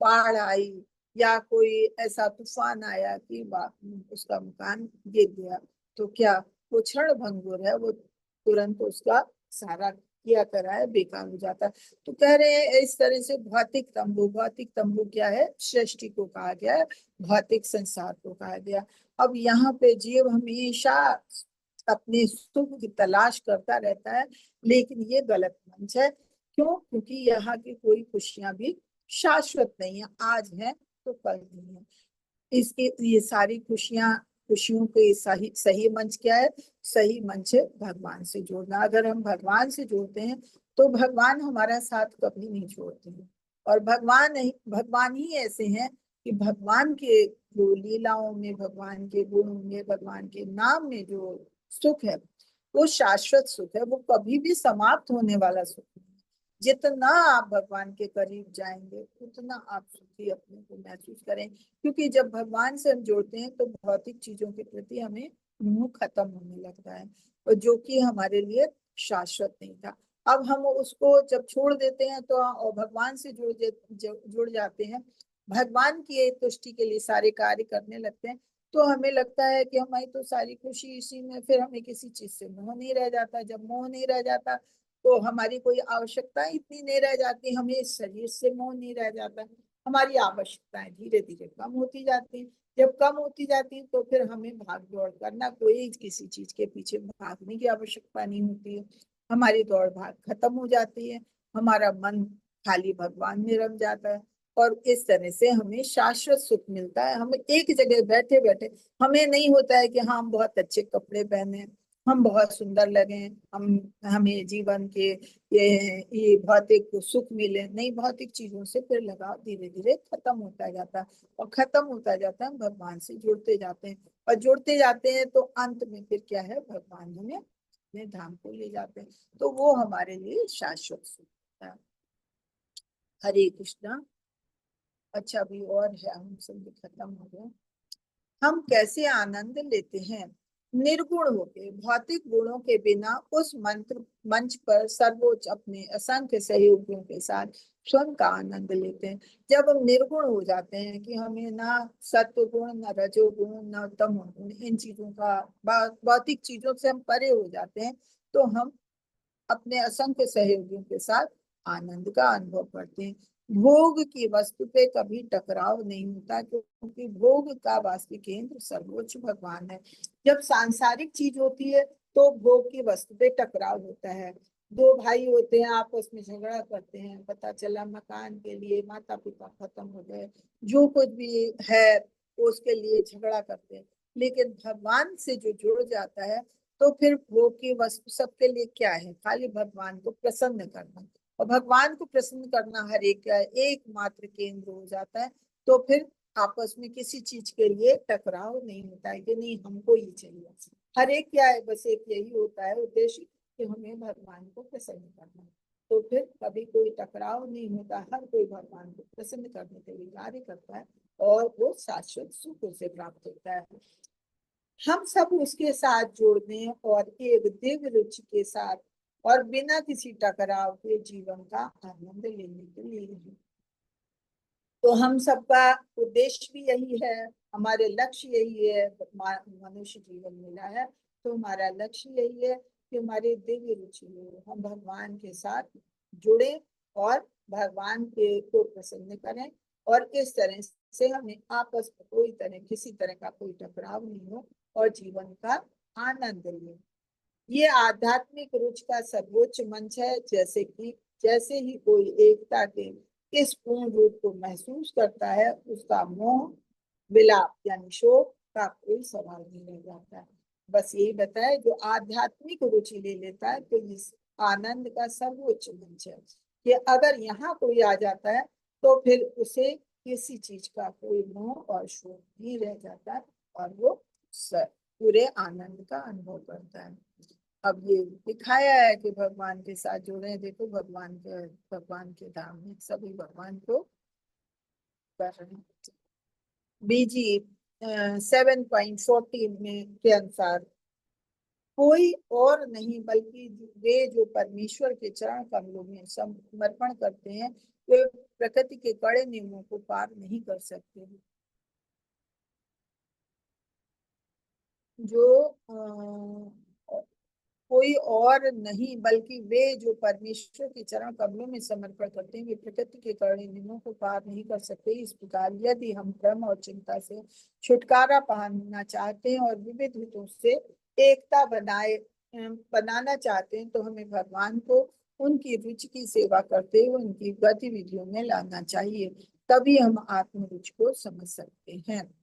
बाढ़ आई या कोई ऐसा तूफान आया कि उसका मकान गिर गया, तो क्या वो क्षण भंगुर है, वो तुरंत उसका सारा किया करा है बेकार हो जाता है। तो कह रहे हैं इस तरह से भौतिक तंबू क्या है? सृष्टि को कहा गया है, भौतिक संसार को कहा गया। अब यहाँ पे जीव हमेशा अपने सुख की तलाश करता रहता है, लेकिन ये गलत मंच है। क्यों? क्योंकि यहाँ की कोई खुशियां भी शाश्वत नहीं है, आज है तो कल नहीं है। इसके ये सारी खुशियां, खुशियों के सही सही मंच क्या है? सही मंच है भगवान से जोड़ना। अगर हम भगवान से जोड़ते हैं तो भगवान हमारा साथ कभी नहीं छोड़ते हैं। और भगवान ही ऐसे हैं कि भगवान के जो लीलाओं में, भगवान के गुणों में, भगवान के नाम में जो सुख है वो शाश्वत सुख है, वो कभी भी समाप्त होने वाला सुख नहीं है। जितना आप भगवान के करीब जाएंगे उतना आप सुखी अपने को महसूस करें, क्योंकि जब भगवान से हम जुड़ते हैं तो भौतिक चीजों के प्रति हमें मोह खत्म होने लगता है, और जो कि हमारे लिए शाश्वत नहीं था। अब हम उसको जब छोड़ देते हैं तो और भगवान से जुड़ जाते हैं, भगवान की तुष्टि के लिए सारे कार्य करने लगते हैं, तो हमें लगता है कि हमारी तो सारी खुशी इसी में, फिर हमें किसी चीज से मोह नहीं रह जाता। जब मोह नहीं रह जाता तो हमारी कोई आवश्यकता इतनी नहीं रह जाती, हमें इस शरीर से मोह नहीं रह जाता, हमारी आवश्यकताएं धीरे धीरे कम होती जाती हैं। जब कम होती जाती है तो फिर हमें भाग दौड़ करना, कोई किसी चीज के पीछे भागने की आवश्यकता नहीं होती है, हमारी दौड़ भाग खत्म हो जाती है, हमारा मन खाली भगवान में रम जाता है। और इस तरह से हमें शाश्वत सुख मिलता है। हम एक जगह बैठे बैठे, हमें नहीं होता है कि हाँ हम बहुत अच्छे कपड़े पहने, हम बहुत सुंदर लगे, हम हमें जीवन के ये भौतिक सुख मिले, नहीं, भौतिक चीजों से फिर लगाव धीरे धीरे खत्म होता जाता है, और खत्म होता जाता है, हम भगवान से जुड़ते जाते हैं, और जुड़ते जाते हैं तो अंत में फिर क्या है, भगवान हमें अपने धाम को ले जाते हैं, तो वो हमारे लिए शाश्वत सुख होता है। हरे कृष्णा। अच्छा, अभी और है, हम सब खत्म हो गया। हम कैसे आनंद लेते हैं निर्गुण होके, भौतिक गुणों के बिना उस मंत्र मंच पर सर्वोच्च अपने असंख्य सहयोगियों के साथ स्वयं का आनंद लेते हैं। जब हम निर्गुण हो जाते हैं कि हमें ना सत्व गुण, ना रजोगुण, ना तमो गुण, इन चीजों का, भौतिक चीजों से हम परे हो जाते हैं, तो हम अपने असंख्य सहयोगियों के साथ आनंद का अनुभव करते हैं। भोग की वस्तु पे कभी टकराव नहीं होता, क्योंकि भोग का वास्तविक केंद्र सर्वोच्च भगवान है। जब सांसारिक चीज होती है तो भोग की वस्तु पे टकराव होता है। दो भाई होते हैं, आपस में झगड़ा करते हैं, पता चला मकान के लिए, माता पिता खत्म हो गए, जो कुछ भी है उसके लिए झगड़ा करते हैं। लेकिन भगवान से जो जुड़ जाता है तो फिर वो की वस्तु सबके लिए क्या है, खाली भगवान को प्रसन्न करना, और भगवान को प्रसन्न करना हर एक का एकमात्र केंद्र हो जाता है। तो फिर आपस में किसी चीज के लिए टकराव नहीं होता है कि नहीं हमको ये चाहिए, हर एक क्या है, बस एक यही होता है उद्देश्य कि हमें भगवान को प्रसन्न करना है। तो फिर कभी कोई टकराव नहीं होता, हर कोई भगवान को प्रसन्न करने के लिए कार्य करता है, और वो शाश्वत सुख उसे प्राप्त होता है। हम सब उसके साथ जुड़ने और एक दिव्य रुचि के साथ और बिना किसी टकराव के जीवन का आनंद लेने के लिए हैं। तो हम सबका उद्देश्य भी यही है, हमारे लक्ष्य यही है। मनुष्य जीवन मिला है तो हमारा लक्ष्य यही है कि हमारी दिव्य रुचि हो, हम भगवान के साथ जुड़े और भगवान के को प्रसन्न करें, और इस तरह से हमें आपस में कोई तरह किसी तरह का कोई टकराव नहीं हो, और जीवन का आनंद लें। ये आध्यात्मिक रुचि का सर्वोच्च मंच है। जैसे ही कोई एकता के इस पूर्ण रूप को महसूस करता है, उसका मोह, विलाप यानी शोक का कोई सवाल नहीं रह जाता है। बस यही बताए, जो आध्यात्मिक रुचि ले लेता है तो इस आनंद का सर्वोच्च मंच है कि अगर यहाँ कोई आ जाता है तो फिर उसे किसी चीज का कोई मोह और शोक नहीं रह जाता, और वो पूरे आनंद का अनुभव करता है। अब ये दिखाया है कि भगवान के साथ जुड़े, देखो भगवान के धाम में सभी भगवान को कर रहे हैं। बीजी 7.14 में के अनुसार कोई और नहीं बल्कि वे जो परमेश्वर के चरण कमलों में समर्पण करते हैं, वे प्रकृति के कड़े नियमों को पार नहीं कर सकते। जो कोई और नहीं बल्कि वे जो परमेश्वर के चरण कमलों में समर्पण करते हैं, वे प्रकृति के कड़े नियमों को पार नहीं कर सकते। इस प्रकार यदि हम भ्रम और चिंता से छुटकारा पाना चाहते हैं और विविध हितों से एकता बनाना चाहते हैं तो हमें भगवान को उनकी रुचि की सेवा करते हुए उनकी गतिविधियों में लाना चाहिए, तभी हम आत्म रुचि को समझ सकते हैं।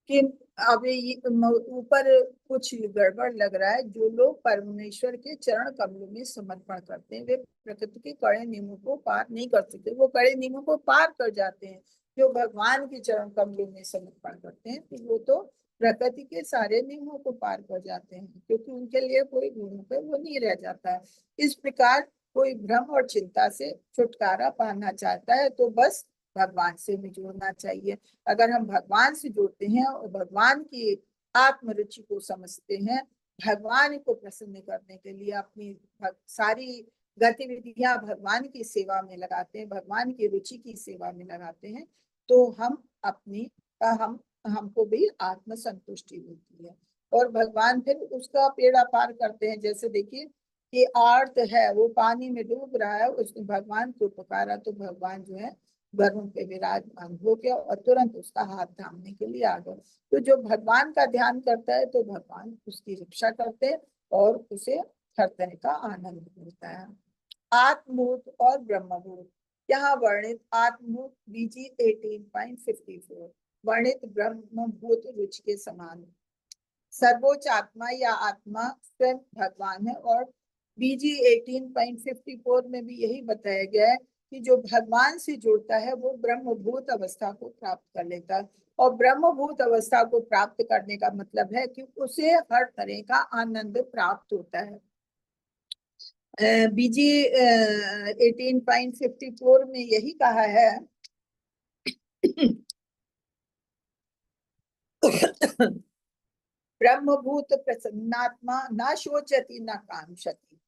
कि अब ये ऊपर कुछ गड़बड़ लग रहा है। जो लोग परमेश्वर के चरण कमलों में समर्पण करते हैं वे प्रकृति के कड़े नियमों को पार नहीं कर सकते, वो कड़े नियमों को पार कर जाते हैं। जो भगवान के चरण कमलों में समर्पण करते हैं तो वो तो प्रकृति के सारे नियमों को पार कर जाते हैं, क्योंकि उनके लिए कोई गुण पे वो नहीं रह जाता है। इस प्रकार कोई भ्रम और चिंता से छुटकारा पाना चाहता है तो बस भगवान से भी जुड़ना चाहिए। अगर हम भगवान से जुड़ते हैं और भगवान की आत्म रुचि को समझते हैं, भगवान को प्रसन्न करने के लिए अपनी सारी गतिविधियां भगवान की सेवा में लगाते हैं, भगवान की रुचि की सेवा में लगाते हैं, तो हम अपनी हम हमको भी आत्म संतुष्टि मिलती है। और भगवान फिर उसका बेड़ा पार करते हैं। जैसे देखिए कि आर्त है, वो पानी में डूब रहा है, उसने भगवान को पुकारा तो भगवान जो है गर्भ पे विराजमान हो गया और तुरंत उसका हाथ थामने के लिए आ गए। तो जो भगवान का ध्यान करता है तो भगवान उसकी रक्षा करते हैं और उसे हर तरह का आनंद मिलता है। आत्मभूत और ब्रह्मभूत। यहाँ वर्णित आत्मभूत बीजी 18.54 वर्णित ब्रह्मभूत रुचि के समान। सर्वोच्च आत्मा या आत्मा स्वयं भगवान है। और बीजी 18.54 में भी यही बताया गया है कि जो भगवान से जुड़ता है वो ब्रह्मभूत अवस्था को प्राप्त कर लेता है। और ब्रह्मभूत अवस्था को प्राप्त करने का मतलब है कि उसे हर तरह का आनंद प्राप्त होता है। बीजी 18.54 में यही कहा है ब्रह्मभूत प्रसन्नात्मा न शोचति न कांक्षति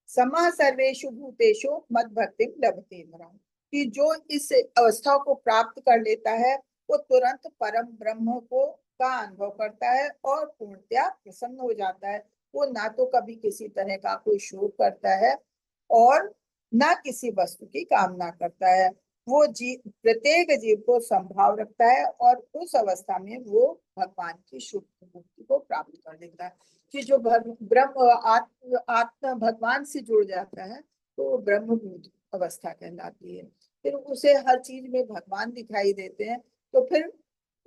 समा सर्वेषु भूतेषु मद भक्ति लभते मरम। कि जो इस अवस्था को प्राप्त कर लेता है वो तुरंत परम ब्रह्म को का अनुभव करता है और पूर्णतया प्रसन्न हो जाता है। वो ना तो कभी किसी तरह का कोई शोक करता है और ना किसी वस्तु की कामना करता है। वो प्रत्येक जीव को संभाव रखता है और उस अवस्था में वो भगवान की शुभ मुक्ति को प्राप्त कर लेता है। कि जो ब्रह्म आत्मा भगवान से जुड़ जाता है तो वो ब्रह्मभूत अवस्था कहलाती है। फिर उसे हर चीज में भगवान दिखाई देते हैं तो फिर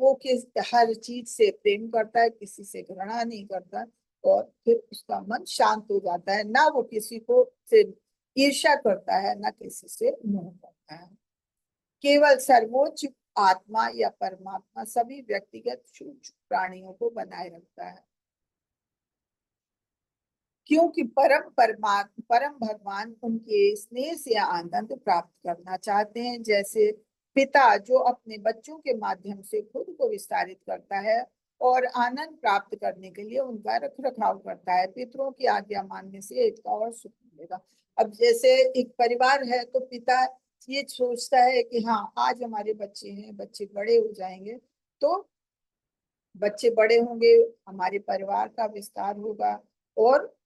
वो हर चीज से प्रेम करता है, किसी से घृणा नहीं करता और फिर उसका मन शांत हो जाता है। ना वो किसी को से ईर्ष्या करता है ना किसी से मोह करता है। केवल सर्वोच्च आत्मा या परमात्मा सभी व्यक्तिगत सूक्ष्म प्राणियों को बनाए रखता है, क्योंकि परम भगवान उनके स्नेह से आनंद प्राप्त करना चाहते हैं। जैसे पिता जो अपने बच्चों के माध्यम से खुद को विस्तारित करता है और आनंद प्राप्त करने के लिए उनका रख रखाव करता है, पितरों की आज्ञा मानने से एकता और सुख मिलेगा। अब जैसे एक परिवार है तो पिता ये सोचता है कि हाँ आज हमारे बच्चे हैं, बच्चे बड़े हो जाएंगे तो बच्चे बड़े होंगे, हमारे परिवार का विस्तार होगा और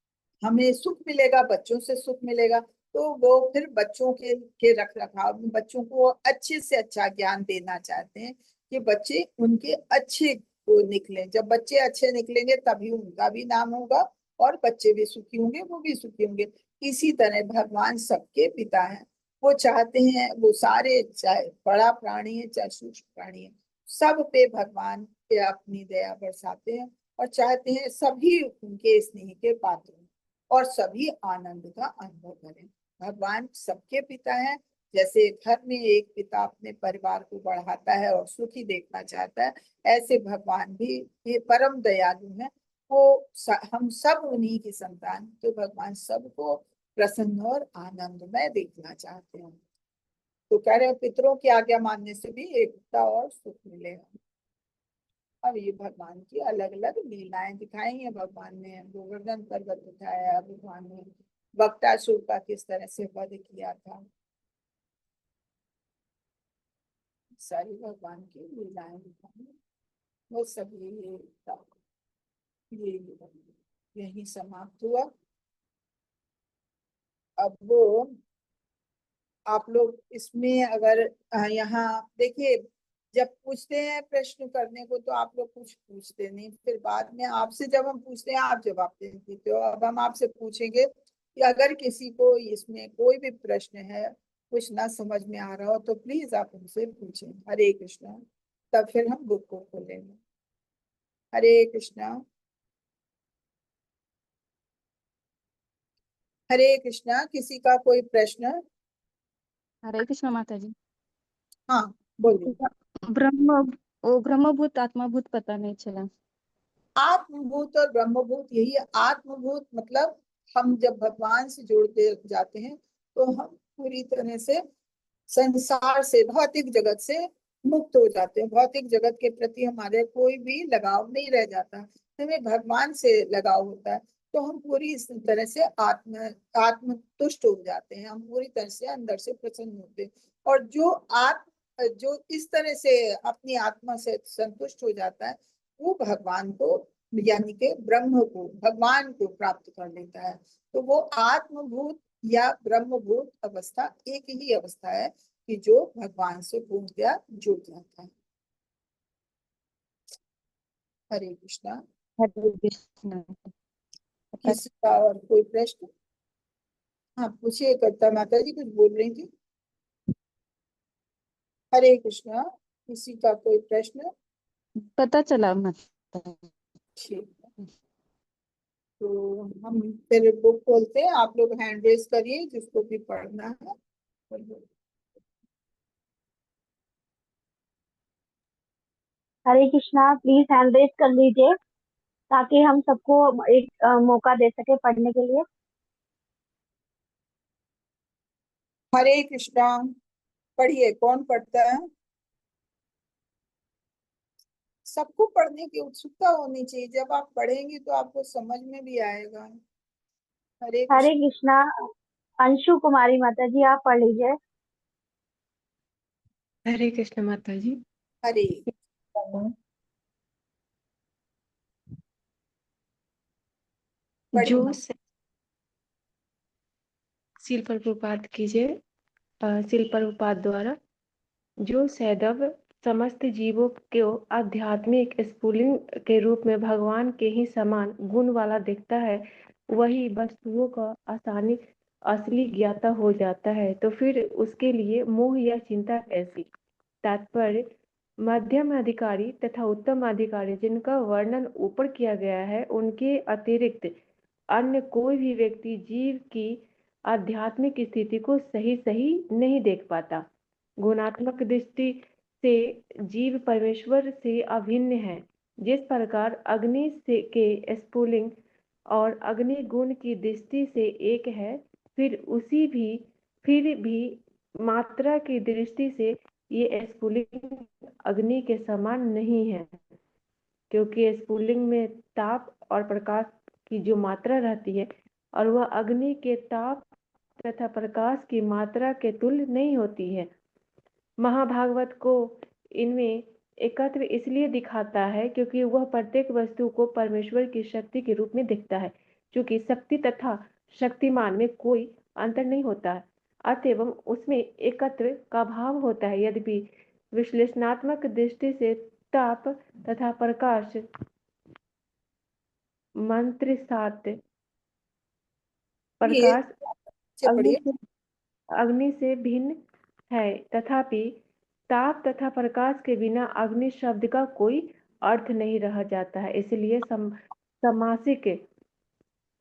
हमें सुख मिलेगा, बच्चों से सुख मिलेगा। तो वो फिर बच्चों के रख रखाव में बच्चों को अच्छे से अच्छा ज्ञान देना चाहते हैं कि बच्चे उनके अच्छे को निकले। जब बच्चे अच्छे निकलेंगे तभी उनका भी नाम होगा और बच्चे भी सुखी होंगे, वो भी सुखी होंगे। इसी तरह भगवान सबके पिता हैं। वो चाहते हैं वो सारे, चाहे बड़ा प्राणी है चाहे सूक्ष्म प्राणी है, सब पे भगवान पे अपनी दया बरसाते हैं और चाहते हैं सभी उनके स्नेह के पात्र हों और सभी आनंद का अनुभव करें। भगवान सबके पिता हैं। जैसे घर में एक पिता अपने परिवार को बढ़ाता है और सुखी देखना चाहता है, ऐसे भगवान भी ये परम दयालु हैं। वो हम सब उन्हीं की संतान, तो भगवान सबको प्रसन्न और आनंदमय देखना चाहते हैं। तो कह रहे हैं पितरों की आज्ञा मानने से भी एकता और सुख मिलेगा। अब ये भगवान की अलग अलग लीलाएं दिखाई हैं। भगवान ने गोवर्धन पर्वत दिखाया, भगवान ने बक्टासुर का किस तरह से वध किया था, सारी भगवान की लीलाएं दिखाई। वो सब ये यही समाप्त हुआ। अब वो आप लोग इसमें अगर यहाँ देखिए जब पूछते हैं प्रश्न करने को तो आप लोग कुछ पूछते नहीं, फिर बाद में आपसे जब हम पूछते हैं आप जवाब दे देते हो। अब हम आपसे पूछेंगे कि अगर किसी को इसमें कोई भी प्रश्न है, कुछ ना समझ में आ रहा हो, तो प्लीज आप हमसे पूछें। हरे कृष्णा। तब फिर हम बुक को खोलेंगे। हरे कृष्णा। हरे कृष्णा। किसी का कोई प्रश्न? हरे कृष्ण माता जी। हाँ, बोलिए। ब्रह्म वो ब्रह्मभूत आत्माभूत पता नहीं चला। आत्मभूत और ब्रह्मभूत, यही है। आत्मभूत मतलब हम जब भगवान से जुड़ते जाते हैं तो हम पूरी तरह से संसार से, भौतिक जगत से मुक्त हो जाते हैं। भौतिक जगत के प्रति हमारे कोई भी लगाव नहीं रह जाता, हमें भगवान से लगाव होता है। तो हम पूरी इस तरह से आत्म तुष्ट हो जाते हैं, हम पूरी तरह से अंदर से प्रसन्न होते हैं। और जो इस तरह से अपनी आत्मा से संतुष्ट हो जाता है, वो भगवान को, यानी कि ब्रह्म को, भगवान को प्राप्त कर लेता है। तो वो आत्मभूत या ब्रह्मभूत अवस्था एक ही अवस्था है कि जो भगवान से पूर्णतया जुड़ जाता है। हरे कृष्णा। हरे कृष्ण। किसी का और कोई प्रश्न? हाँ, पूछिए। कविता माता जी कुछ बोल रही थी। हरे कृष्णा। किसी का कोई प्रश्न? पता चला माता जी। ठीक है, तो हम फिर बुक खोलते हैं। आप लोग हैंड रेस करिए जिसको भी पढ़ना है। हरे कृष्णा, प्लीज हैंड रेज कर लीजिए ताकि हम सबको एक मौका दे सके पढ़ने के लिए। हरे कृष्णा। पढ़िए, कौन पढ़ता है? सबको पढ़ने की उत्सुकता होनी चाहिए। जब आप पढ़ेंगे तो आपको समझ में भी आएगा। हरे हरे कृष्ण। कृष्णा, अंशु कुमारी माता जी आप पढ़ लीजिए। हरे कृष्ण माता जी। हरे। पढ़िए जो माँ। शिल प्रभुपाद कीजिए, शिल प्रभुपाद द्वारा जो सदैव समस्त जीवों को आध्यात्मिक स्फुलिंग के रूप में भगवान के ही समान गुण वाला दिखता है, वही वस्तुओं का आसानी असली ज्ञाता हो जाता है। तो फिर उसके लिए मोह या चिंता कैसी? तात्पर्य, मध्यम अधिकारी तथा उत्तम अधिकारी जिनका वर्णन ऊपर किया गया है, उनके अतिरिक्त अन्य कोई भी व्यक्ति जीव की आध्यात्मिक स्थिति को सही सही नहीं देख पाता। गुणात्मक दृष्टि से जीव परमेश्वर से अभिन्न है। जिस प्रकार अग्नि से के स्फुलिंग और अग्नि गुण की दृष्टि से एक है, फिर भी मात्रा की दृष्टि से ये स्फुलिंग अग्नि के समान नहीं है, क्योंकि स्फुलिंग में ताप और प्रकाश की जो मात्रा रहती है, और वह अग्नि के ताप तथा प्रकाश की मात्रा के तुल्य नहीं होती है। महाभागवत को इनमें एकत्व इसलिए दिखाता है क्योंकि वह प्रत्येक वस्तु को परमेश्वर की शक्ति के रूप में देखता है। क्योंकि शक्ति तथा शक्तिमान में कोई अंतर नहीं होता है, अतएव उसमें एकत्व का भाव होता है। यद्यपि विश्लेषणात्मक दृष्टि से ताप तथा प्रकाश मंत्र सात ये प्रकाश से अग्नि पढ़िए। से अग्नि से भिन्न है, तथापि ताप तथा प्रकाश के बिना अग्नि शब्द का कोई अर्थ नहीं रह जाता है। इसलिए समासिक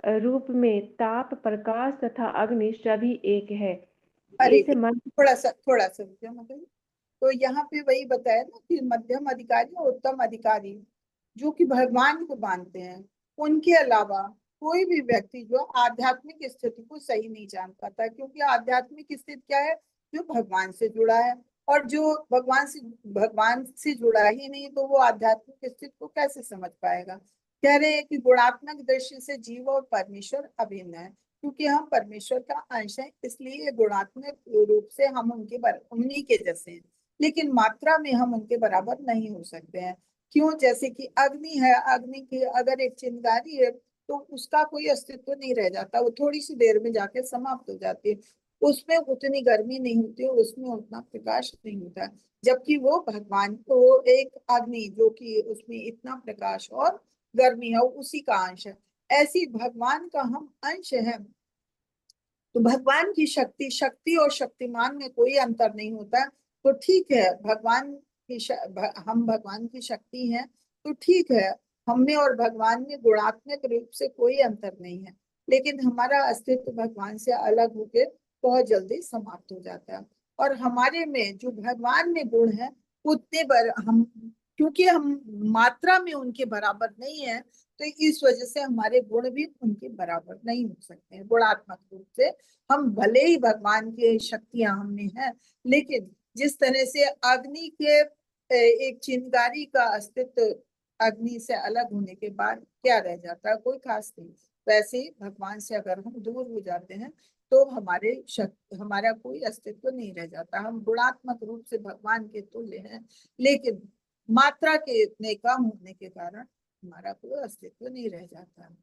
रूप में ताप, प्रकाश तथा अग्नि सभी एक है। हरे इस कृष्ण। मंत्र थोड़ा सा रुकिए मतलब। तो यहाँ पे वही बताया ना कि मध्यम अधिकारी और उत्तम अधिकारी जो कि भगवान को मानते हैं, उनके अलावा कोई भी व्यक्ति जो आध्यात्मिक स्थिति को सही नहीं जान पाता, क्योंकि आध्यात्मिक स्थिति क्या है? जो भगवान से जुड़ा है। और जो भगवान से जुड़ा ही नहीं, तो वो आध्यात्मिक स्थिति को कैसे समझ पाएगा? कह रहे हैं कि गुणात्मक दृष्टि से जीव और परमेश्वर अभिन्न है। क्योंकि हम परमेश्वर का अंश है, इसलिए गुणात्मक रूप से हम उन्हीं के जैसे हैं। लेकिन मात्रा में हम उनके बराबर नहीं हो सकते हैं। क्यों? जैसे कि अग्नि है, अग्नि की अगर एक चिंगारी है तो उसका कोई अस्तित्व नहीं रह जाता, वो थोड़ी सी देर में जाके समाप्त हो जाती है। उसमें उतनी गर्मी नहीं होती है, उसमें उतना प्रकाश नहीं होता, जबकि वो भगवान को एक अग्नि जो कि उसमें इतना प्रकाश और गर्मी है उसी का अंश है, ऐसी भगवान का हम अंश है। तो भगवान की शक्ति, शक्ति और शक्तिमान में कोई अंतर नहीं होता। तो ठीक है, भगवान की हम भगवान की शक्ति हैं, तो ठीक है, हम में और भगवान में गुणात्मक रूप से कोई अंतर नहीं है, लेकिन हमारा अस्तित्व भगवान से अलग होकर बहुत जल्दी समाप्त हो जाता है। और हमारे में जो भगवान में गुण है उतने हम, क्योंकि हम मात्रा में उनके बराबर नहीं है, तो इस वजह से हमारे गुण भी उनके बराबर नहीं हो सकते हैं गुणात्मक रूप से। हम भले ही भगवान की शक्तियां हमें हैं, लेकिन जिस तरह से अग्नि के एक चिंगारी का अस्तित्व अग्नि से अलग होने के बाद क्या रह जाता है, कोई खास नहीं, वैसे ही भगवान से अगर हम दूर हो जाते हैं तो हमारा कोई अस्तित्व नहीं रह जाता। हम गुणात्मक रूप से भगवान के तुल्य हैं, लेकिन मात्रा के इतने कम होने के कारण हमारा कोई अस्तित्व नहीं रह जाता।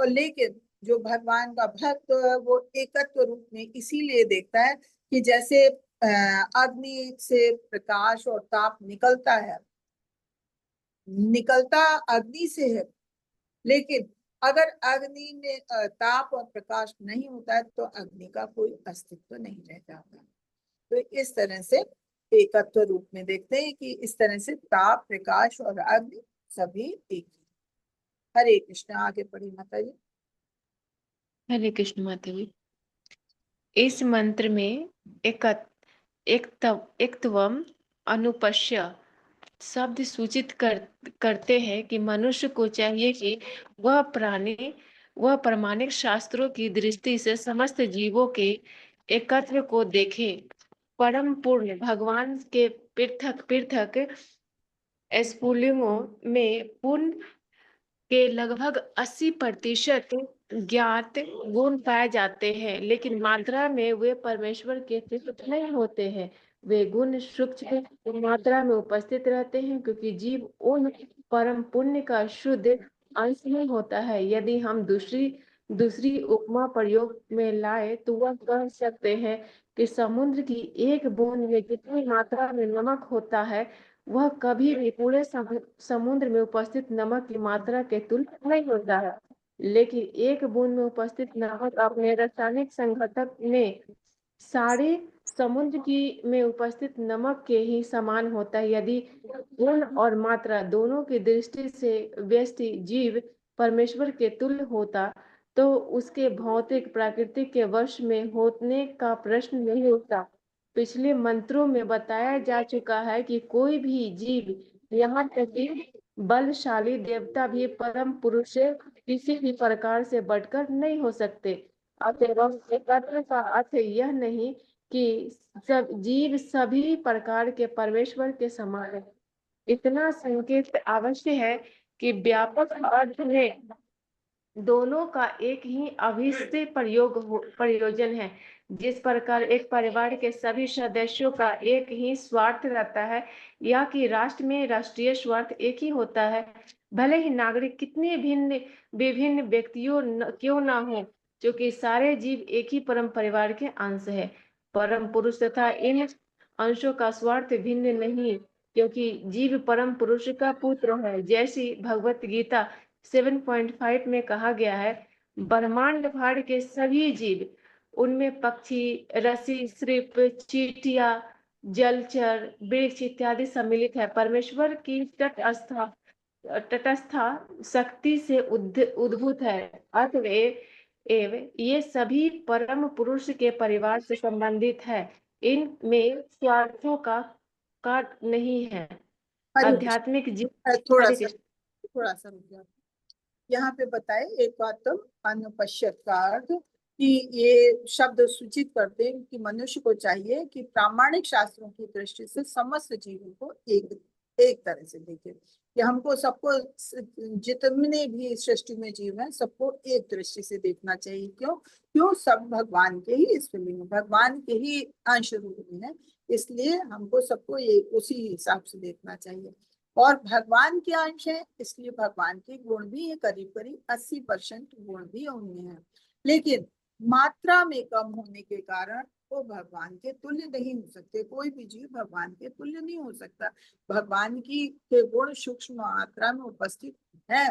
लेकिन जो भगवान का भक्त है वो एकत्व रूप में इसीलिए देखता है कि जैसे अग्नि से प्रकाश और ताप निकलता अग्नि से है, लेकिन अगर अग्नि में ताप और प्रकाश नहीं होता है तो अग्नि का कोई अस्तित्व नहीं रह जाता। तो इस तरह से एकत्व रूप में देखते हैं कि इस तरह से ताप, प्रकाश और अग्नि सभी एक ही। हरे कृष्ण। आगे पढ़ी माता जी। हरे कृष्ण माता जी। इस मंत्र में एकत्वम अनुपश्य शब्द सूचित करते हैं कि मनुष्य को चाहिए कि वह प्रामाणिक शास्त्रों की दृष्टि से समस्त जीवों के एकत्व को देखे। परम पूर्ण भगवान के पृथक पृथक स्फुलिंगों में पूर्ण के लगभग 80% ज्ञात गुण पाए जाते हैं, लेकिन मात्रा में वे परमेश्वर के त्रिपुट नहीं होते हैं। वे गुण सूक्ष्म मात्रा में उपस्थित रहते हैं, क्योंकि जीव उन परम पुण्य का शुद्ध अंश नहीं होता है। यदि हम दूसरी उपमा प्रयोग में लाए तो वह कह सकते हैं कि समुद्र की एक बूंद में जितनी मात्रा में नमक होता है वह कभी भी पूरे समुद्र में उपस्थित नमक की मात्रा के तुल्य नहीं होता है। लेकिन एक बूंद में उपस्थित नमक अपने रासायनिक संघटक में सारे समुद्र की में उपस्थित नमक के ही समान होता है। यदि गुण और मात्रा दोनों की दृष्टि से व्यष्टि जीव परमेश्वर के तुल्य होता तो उसके भौतिक प्राकृतिक के वश में होने का प्रश्न नहीं उठता। पिछले मंत्रों में बताया जा चुका है कि कोई भी जीव, यहाँ तक कि बलशाली देवता भी परम पुरुष से किसी भी प्रकार से बढ़कर नहीं हो सकते। अतएव एकत्व का अर्थ यह नहीं कि सब जीव सभी प्रकार के परमेश्वर के समान है। इतना संकेत अवश्य है कि व्यापक अर्थ में दोनों का एक ही अभिष्ट प्रयोजन है। जिस प्रकार एक परिवार के सभी सदस्यों का एक ही स्वार्थ रहता है, या कि राष्ट्र में राष्ट्रीय स्वार्थ एक ही होता है, भले ही नागरिक कितने विभिन्न व्यक्तियों क्यों ना हो, क्योंकि सारे जीव एक ही परम परिवार के अंश है। परम पुरुष तथा इन अंशों का स्वार्थ भिन्न नहीं, क्योंकि जीव परम पुरुष का पुत्र है। जैसी भगवत गीता 7.5 में कहा गया है, ब्रह्मांड भर के सभी जीव, उनमें पक्षी, रसी, सृप, चींटियां, जलचर, वृक्ष इत्यादि सम्मिलित है, परमेश्वर की तटस्थ शक्ति से उद्भूत है। अतएव ये सभी परम पुरुष के परिवार से संबंधित है। इनमें स्वार्थों का नहीं है। हरे आध्यात्मिक जीव। थोड़ा हरे सा कृष्ण। थोड़ा सा रुक जाओ। यहाँ पे बताए एक बात तो अनुपश्यत का अर्थ कि ये शब्द सूचित करते हैं कि मनुष्य को चाहिए कि प्रामाणिक शास्त्रों की दृष्टि से समस्त जीवों को एक तरह से देखे, कि हमको सबको, जितने भी सृष्टि में जीव हैं सबको एक दृष्टि से देखना चाहिए। क्यों सब भगवान के ही स्त्रीलिंग, भगवान के ही अंश रूप में है, इसलिए हमको सबको ये उसी हिसाब से देखना चाहिए। और भगवान के अंश है, इसलिए भगवान के गुण भी करीब करीब 80% गुण भी उनमें है। लेकिन मात्रा में कम होने के कारण वो भगवान के तुल्य नहीं हो सकते। कोई भी जीव भगवान के तुल्य नहीं हो सकता। भगवान की के गुण सूक्ष्म मात्रा में उपस्थित है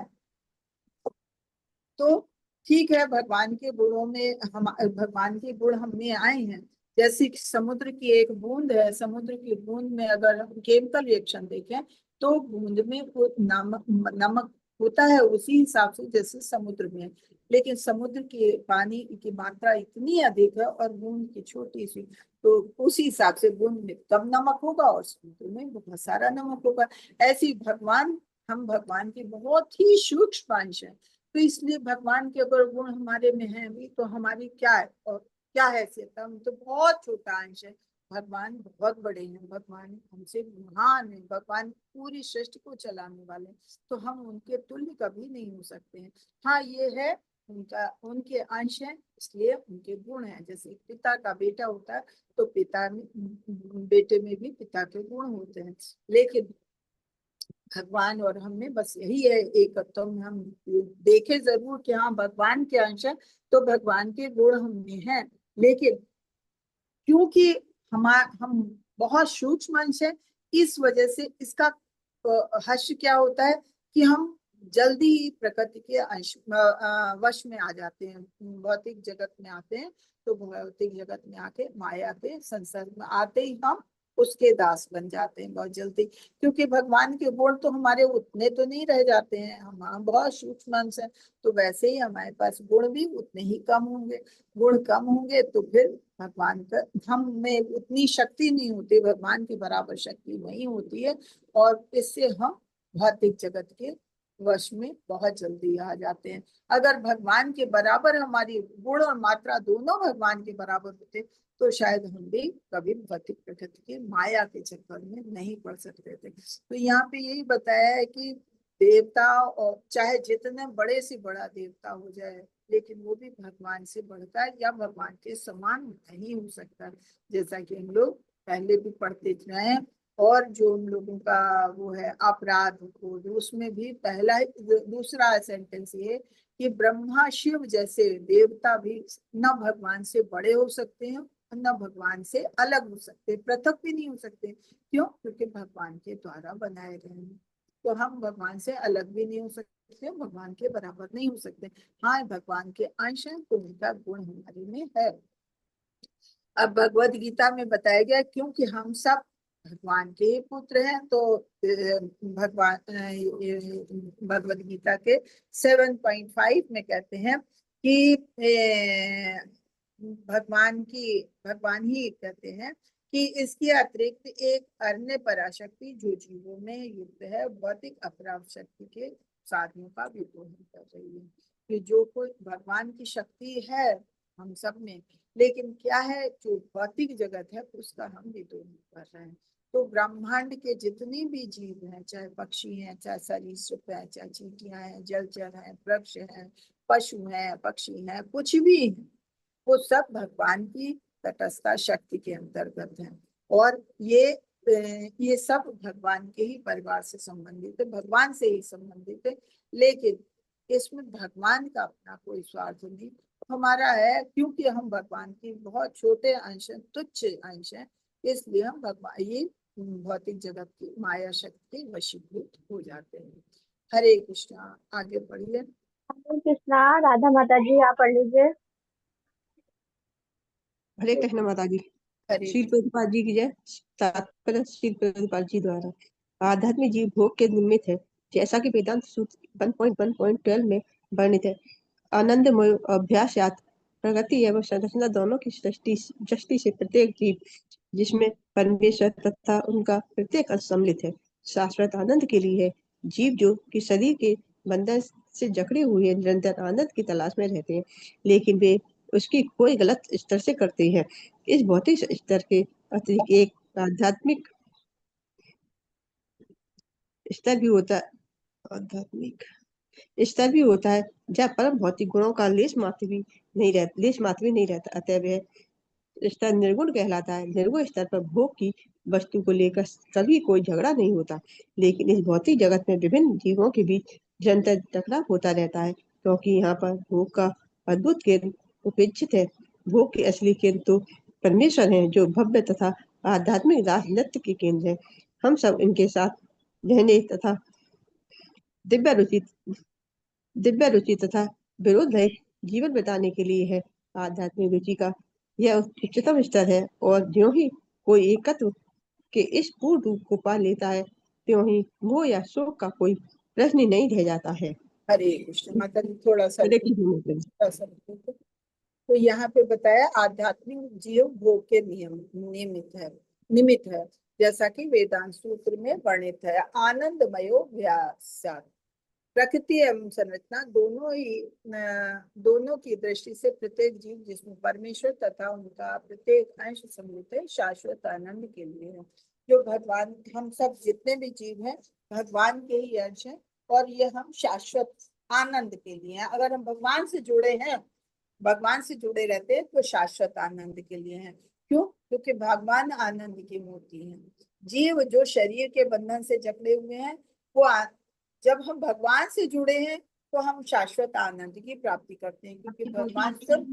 तो ठीक है, भगवान के गुणों में हम भगवान के गुण हम में आए हैं। जैसे कि समुद्र की एक बूंद है, समुद्र की बूंद में अगर हम केमिकल रिएक्शन देखें तो बूंद में वो नमक नमक होता है उसी हिसाब से जैसे समुद्र में है। लेकिन समुद्र के पानी की मात्रा इतनी अधिक है और बूंद की छोटी सी, तो उसी हिसाब से बूंद में कम नमक होगा और समुद्र में बहुत सारा नमक होगा। ऐसी भगवान, हम भगवान के बहुत ही सूक्ष्म अंश है। तो इसलिए भगवान के अगर गुण हमारे में है भी तो हमारी क्या है और क्या हैसियत है, हम तो बहुत छोटा अंश है। भगवान बहुत बड़े हैं, भगवान हमसे महान है, भगवान पूरी सृष्टि को चलाने वाले हैं, तो हम उनके तुल्य कभी नहीं हो सकते हैं। हाँ ये है उनका, उनके अंश है इसलिए उनके गुण हैं। जैसे पिता का बेटा होता है तो पिता में, बेटे में भी पिता के गुण होते हैं। लेकिन भगवान और हम में बस यही है एकत्व में, हम देखे जरूर कि हाँ भगवान के अंश है तो भगवान के गुण हम में है। लेकिन क्योंकि हम बहुत सूक्ष्म अंश है, इस वजह से इसका हर्ष क्या होता है कि हम जल्दी ही प्रकृति के अंश वश में आ जाते हैं, भौतिक जगत में आते हैं। तो भौतिक जगत में आके माया के संसर्ग में आते ही हम उसके दास बन जाते हैं बहुत जल्दी। क्योंकि भगवान के गुण तो हमारे उतने तो नहीं रह जाते हैं, हम बहुत सूक्ष्म अंश है, तो वैसे ही हमारे पास गुण भी उतने ही कम होंगे। गुण कम होंगे तो फिर भगवान का हम में उतनी शक्ति नहीं होती, भगवान की बराबर शक्ति नहीं होती है, और इससे हम भौतिक जगत के वश में बहुत जल्दी आ जाते हैं। अगर भगवान के बराबर हमारी गुण और मात्रा दोनों भगवान के बराबर होते तो शायद हम भी कभी भौतिक प्रकृति के माया के चक्कर में नहीं पड़ सकते थे। तो यहाँ पे यही बताया है कि देवता, और चाहे जितने बड़े से बड़ा देवता हो जाए लेकिन वो भी भगवान से बढ़कर या भगवान के समान नहीं हो सकता। जैसा कि हम लोग पहले भी पढ़ते रहे हैं। और जो हम लोगों का वो है अपराध खोज, उसमें भी पहला दूसरा सेंटेंस ये कि ब्रह्मा शिव जैसे देवता भी न भगवान से बड़े हो सकते हैं न भगवान से अलग हो सकते, पृथक भी नहीं हो सकते। क्यों? क्योंकि भगवान के द्वारा बनाए गए हैं। तो हम भगवान से अलग भी नहीं हो सकते, भगवान के बराबर नहीं हो सकते। हाँ भगवान के अंश हैं तो उनका गुण हमारे में है। अब भगवत गीता में बताया गया क्योंकि हम सब भगवान के ही पुत्र हैं, तो भगवान भगवत गीता के 7.5 में कहते हैं कि भगवान ही कहते हैं कि इसके अतिरिक्त एक अन्य पराशक्ति जो जीवों में युक्त है भौतिक अपराध शक्ति के साधनों का विरोध कर रही है। कि जो कोई भगवान की शक्ति है हम सब में, लेकिन क्या है जो भौतिक जगत है उसका हम विरोध कर रहे हैं। तो ब्रह्मांड के जितने भी जीव हैं, चाहे पक्षी हैं, चाहे सरीसृप है, चाहे चींटियां हैं, जलचर हैं, वृक्ष हैं, पशु हैं, पक्षी हैं, कुछ भी है, वो सब भगवान की तटस्था शक्ति के अंतर्गत हैं। और ये सब भगवान के ही परिवार से संबंधित है, भगवान से ही संबंधित है। लेकिन इसमें भगवान का अपना कोई स्वार्थ नहीं हमारा है, क्योंकि हम भगवान के बहुत छोटे अंश हैं, तुच्छ अंश हैं, इसलिए हम भगवान ये भौतिक जगत की माया शक्ति के वशीभूत हो जाते हैं। हरे कृष्णा। आगे पढ़िए। हरे कृष्णा। राधा माता जी आप पढ़ लीजिए। हरे कृष्ण माता जी। हरे श्री प्रभुपाद जी की जय। तात्पर्य श्री प्रभुपाद जी द्वारा। आध्यात्मिक जीव भोग के निमित्त है, जैसा कि वेदांत सूत्र 1.1.12 में वर्णित है। आनंदमय अभ्यासात प्रगति एवं संरचना दोनों की दृष्टि से प्रत्येक जीव जिसमें परमेश्वर तथा उनका प्रत्येक अंश सम्मिलित है शाश्वत आनंद के लिए है। जीव जो कि शरीर के बंधन से जकड़े हुए निरंतर आनंद की तलाश में रहते हैं, लेकिन वे उसकी कोई गलत स्तर से करते हैं। इस भौतिक स्तर के अतिरिक्त एक आध्यात्मिक स्तर भी होता है, आध्यात्मिक स्तर भी होता है जहाँ परम भौतिक गुणों का लेश मात्र भी नहीं रहता, अतः वह स्तर निर्गुण कहलाता है। निर्गुण स्तर पर भोग की वस्तु को लेकर कभी कोई झगड़ा नहीं होता, लेकिन इस भौतिक जगत में विभिन्न जीवों के बीच निरंतर टकराव होता रहता है, क्योंकि यहाँ पर भोग का अद्भुत केंद्र उपेक्षित है। भोग के असली केंद्र तो परमेश्वर हैं, जो भव्य तथा आध्यात्मिक रास नृत्य के केंद्र हैं। हम सब इनके साथ रहने तथा दिव्य रुचि दिव्य रुचि तथा विरोध रहित जीवन बिताने के लिए है। आध्यात्मिक रुचि का यह उच्चतम स्तर है, और ज्यों ही कोई एकत्व के इस पूर्ण रूप को पा लेता है, त्यों ही मोह या शोक का कोई प्रश्न ही नहीं रह जाता है। हरे कृष्ण। माता जी थोड़ा सा हरे कृष्ण। तो यहाँ पे बताया आध्यात्मिक जीव भोग के निमित्त है, जैसा कि वेदांत सूत्र में वर्णित है। आनंदमयो व्यासात, प्रकृति एवं संरचना दोनों की दृष्टि से प्रत्येक जीव जिसमें परमेश्वर तथा उनका प्रत्येक अंश सम्मिलित है, शाश्वत आनंद के लिए है। जो भगवान, हम सब जितने भी जीव हैं भगवान के ही अंश हैं, और ये हम शाश्वत आनंद के लिए हैं। अगर हम भगवान से जुड़े हैं, भगवान से जुड़े रहते हैं, तो शाश्वत आनंद के लिए हैं। क्यों? क्योंकि भगवान आनंद की मूर्ति है। जीव जो शरीर के बंधन से जकड़े हुए हैं, वो जब हम भगवान से जुड़े हैं तो हम शाश्वत आनंद की प्राप्ति करते हैं, क्योंकि भगवान सब।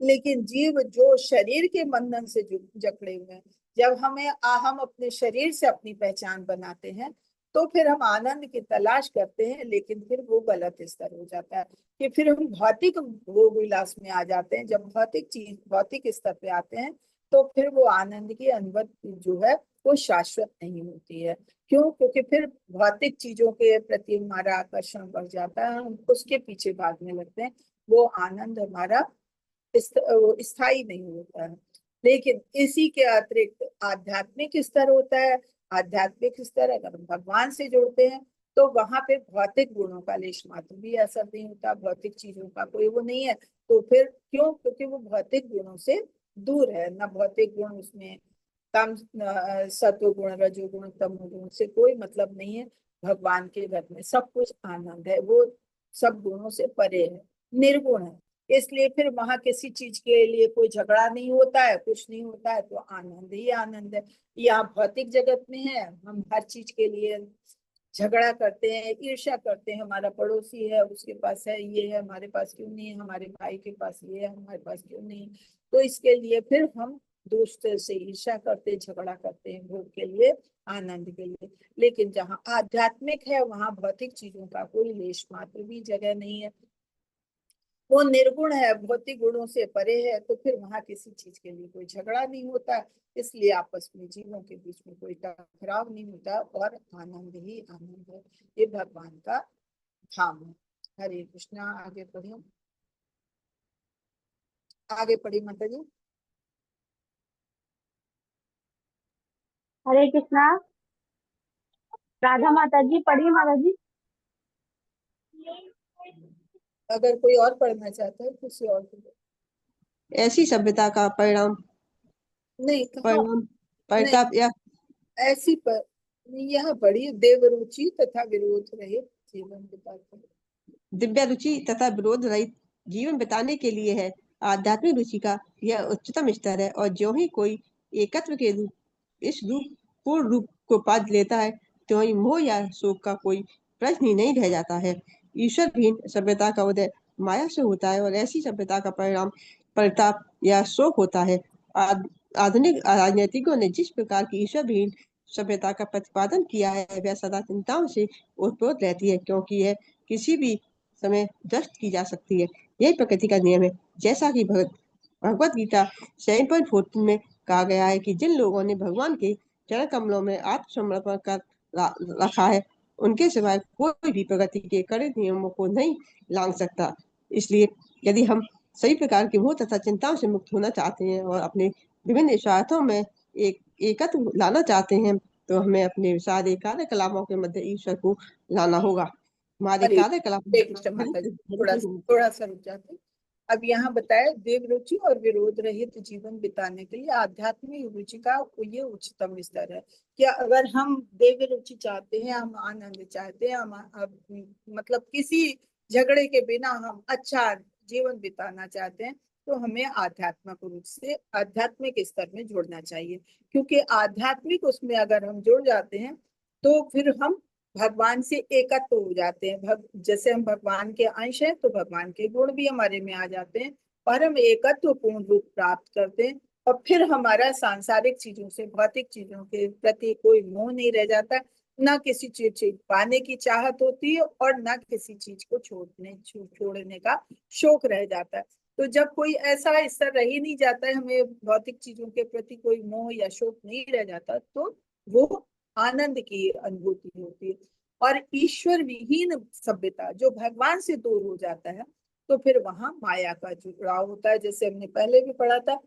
लेकिन जीव जो शरीर के बंधन से जकड़े हुए हैं, जब हम अपने शरीर से अपनी पहचान बनाते हैं, तो फिर हम आनंद की तलाश करते हैं, लेकिन फिर वो गलत स्तर हो जाता है कि फिर हम भौतिक भोग विलास में आ जाते हैं। जब भौतिक स्तर पे आते हैं, तो फिर वो आनंद की अनुभूति जो है वो शाश्वत नहीं होती है। क्यों? क्योंकि फिर भौतिक चीजों के प्रति हमारा आकर्षण बढ़ जाता है, हम उसके पीछे भागने लगते हैं, वो आनंद हमारा स्थायी नहीं होता है। लेकिन इसी के अतिरिक्त आध्यात्मिक स्तर होता है। आध्यात्मिक स्तर अगर हम भगवान से जोड़ते हैं, तो वहां पे भौतिक गुणों का लेश मात्र भी असर नहीं होता, भौतिक चीजों का कोई वो नहीं है। तो फिर क्यों? क्योंकि वो भौतिक गुणों से दूर है। न भौतिक गुण उसमें कम, सत्व गुण, रजोगुण, तमोगुण से कोई मतलब नहीं है। भगवान के घर में सब कुछ आनंद है, वो सब गुणों से परे है, निर्गुण है। इसलिए फिर वहां किसी चीज के लिए कोई झगड़ा नहीं होता है, कुछ नहीं होता है, तो आनंद ही आनंद है। यहाँ भौतिक जगत में है, हम हर चीज के लिए झगड़ा करते हैं, ईर्ष्या करते हैं। हमारा पड़ोसी है, उसके पास है, ये है, हमारे पास क्यों नहीं है, हमारे भाई के पास ये है, हमारे पास क्यों नहीं है। तो इसके लिए फिर हम दूसरे से ईर्ष्या करते, झगड़ा करते हैं भोग के लिए, आनंद के लिए। लेकिन जहाँ आध्यात्मिक है, वहां भौतिक चीजों का कोई लेश मात्र भी जगह नहीं है, वो निर्गुण है, भौतिक गुणों से परे है। तो फिर वहां किसी चीज के लिए कोई झगड़ा नहीं होता, इसलिए आपस में जीवों के बीच में कोई टकराव नहीं होता, और आनंद ही आनंद है। ये भगवान का धाम है। हरे कृष्णा। आगे पढ़िए, आगे पढ़ी माता जी। हरे कृष्णा। राधा माता जी पढ़िए माता जी। अगर कोई और पढ़ना चाहता है, किसी और को। ऐसी सभ्यता का परिणाम नहीं, कहा परिणाम नहीं, परिताप या ऐसी पर यहाँ पढ़ी, देवरुचि तथा विरोध रहित जीवन बिताते। दिव्य रुचि तथा विरोध रहित जीवन बिताने के लिए है। आध्यात्मिक रुचि का यह उच्चतम स्तर है, और ज्यों ही कोई एकत्व के रूप इस रूप पूर्ण रूप को पा लेता है, त्यों ही मोह या शोक का कोई प्रश्न ही नहीं रह जाता है। ईश्वर विहीन सभ्यता का उदय माया से होता है, और ऐसी सभ्यता का परिणाम परिताप या शोक होता है। आधुनिक राजनीतिकों ने जिस प्रकार की ईश्वर विहीन सभ्यता का प्रतिपादन किया है, वह सदा चिंताओं से ओतप्रोत रहती है, क्योंकि यह किसी भी समय ध्वस्त की जा सकती है। यही प्रकृति का नियम है। जैसा कि भगवत गीता 7.14 में कहा गया है कि जिन लोगों ने भगवान के चरण कमलों में आत्मसमर्पण कर रखा है, उनके सिवाय कोई भी प्रगति के कड़े नियमों को नहीं लांघ सकता। इसलिए यदि हम सही प्रकार के मोह तथा चिंताओं से मुक्त होना चाहते हैं, और अपने विभिन्न स्वार्थों में एकत्व लाना चाहते हैं, तो हमें अपने सारे कार्यकलापों के मध्य ईश्वर को लाना होगा। हमारे हरे कार्यकलाप कृष्ण। माता जी थोड़ा सा रुक जाते हैं। अब यहाँ बताया देव रुचि और विरोध रहित जीवन बिताने के लिए आध्यात्मिक रुचि का ये उच्चतम स्तर है। क्या अगर हम देव रुचि चाहते हैं, हम आनंद चाहते हैं, मतलब किसी झगड़े के बिना हम अच्छा जीवन बिताना चाहते हैं, तो हमें आध्यात्मिक रूप से आध्यात्मिक स्तर में जुड़ना चाहिए। क्योंकि आध्यात्मिक उसमें अगर हम जुड़ जाते हैं, तो फिर हम भगवान से एकत्व हो जाते हैं। जैसे हम भगवान के अंश हैं तो भगवान के गुण भी हमारे में आ जाते हैं और हम एकत्व पूर्ण रूप प्राप्त करते हैं। और फिर हमारा सांसारिक चीजों से, भौतिक चीजों के प्रति कोई मोह नहीं रह जाता, ना किसी चीज पाने की चाहत होती है और ना किसी चीज को छोड़ने का शौक रह जाता है। तो जब कोई ऐसा स्तर रह ही नहीं जाता है, हमें भौतिक चीजों के प्रति कोई मोह या शौक नहीं रह जाता, तो वो आनंद की अनुभूति होती है। और ईश्वर विहीन सभ्यता जो भगवान से दूर हो जाता है, तो फिर वहां माया का जुड़ाव होता है। जैसे हमने पहले भी पढ़ा था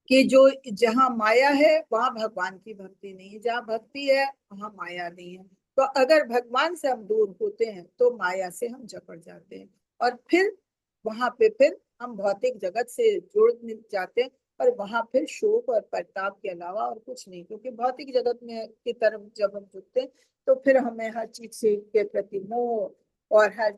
कि जो जहाँ माया है वहां भगवान की भक्ति नहीं है, जहाँ भक्ति है वहां माया नहीं है। तो अगर भगवान से हम दूर होते हैं तो माया से हम जकड़ जाते हैं और फिर वहां पे फिर हम भौतिक जगत से जुड़ जाते हैं और वहां फिर शोक और परिताप के अलावा और कुछ नहीं। क्योंकि भौतिक जगत में की तरफ जब हम जुड़ते हैं तो फिर हमें हर चीज से के प्रति मोह और हर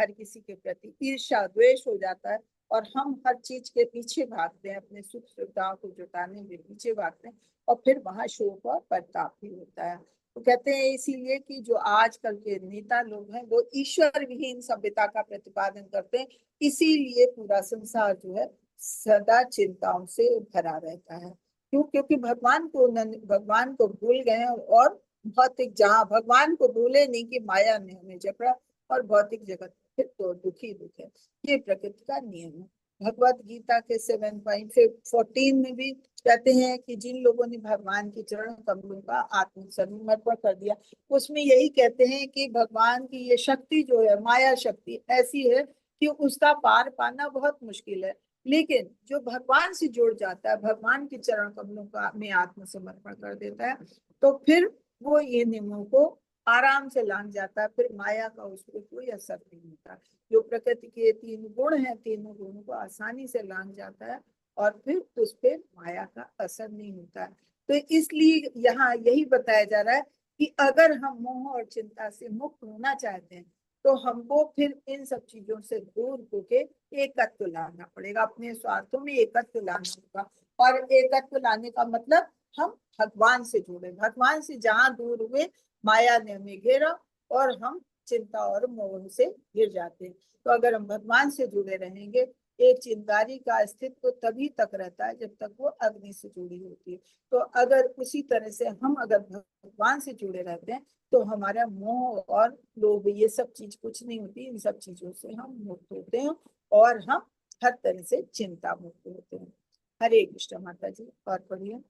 किसी के प्रति ईर्ष्या द्वेष हो जाता है और हम हर चीज के पीछे भागते हैं, अपने सुख सुविधाओं को जुटाने के पीछे भागते हैं और फिर वहां शोक और परिताप भी होता है। तो कहते हैं इसीलिए कि जो आजकल के नेता लोग हैं वो ईश्वर विहीन सभ्यता का प्रतिपादन करते हैं, इसीलिए पूरा संसार जो है सदा चिंताओं से भरा रहता है। क्यों? क्योंकि भगवान को भूल गए हैं और भौतिक, जहाँ भगवान को भूले नहीं कि माया ने हमें जकड़ा और भौतिक जगत फिर तो दुखी दुख है। ये प्रकृति का नियम है। भगवत गीता के 7.14 में भी कहते हैं कि जिन लोगों ने भगवान के चरण कमलों का आत्मसमर्पण कर दिया, उसमें यही कहते हैं कि भगवान की ये शक्ति जो है, माया शक्ति ऐसी है कि उसका पार पाना बहुत मुश्किल है। लेकिन जो भगवान से जुड़ जाता है, भगवान के चरण कमलों का में आत्मसमर्पण कर देता है, तो फिर वो ये नियमों को आराम से लांघ जाता है। फिर माया का उस पर कोई असर नहीं होता। जो प्रकृति के 3 गुण हैं, तीनों गुणों को आसानी से लांघ जाता है और फिर उस पर माया का असर नहीं होता है। तो इसलिए यहाँ यही बताया जा रहा है कि अगर हम मोह और चिंता से मुक्त होना चाहते हैं तो हमको फिर इन सब चीजों से दूर होके एकत्व लाना पड़ेगा, अपने स्वार्थों में एकत्व लाना होगा। और एकत्व लाने का मतलब हम भगवान से जुड़े। भगवान से जहाँ दूर हुए माया ने हमें घेरा और हम चिंता और मोह से घिर जाते हैं। तो अगर हम भगवान से जुड़े रहेंगे, एक चिंगारी का अस्तित्व तभी तक रहता है जब तक वो अग्नि से जुड़ी होती है। तो अगर उसी तरह से हम अगर भगवान से जुड़े रहते हैं तो हमारा मोह और लोभ ये सब चीज कुछ नहीं होती। इन सब चीजों से हम मुक्त होते हैं और हम हर तरह से चिंता मुक्त होते हैं। हरे कृष्ण माता जी। और पढ़िए।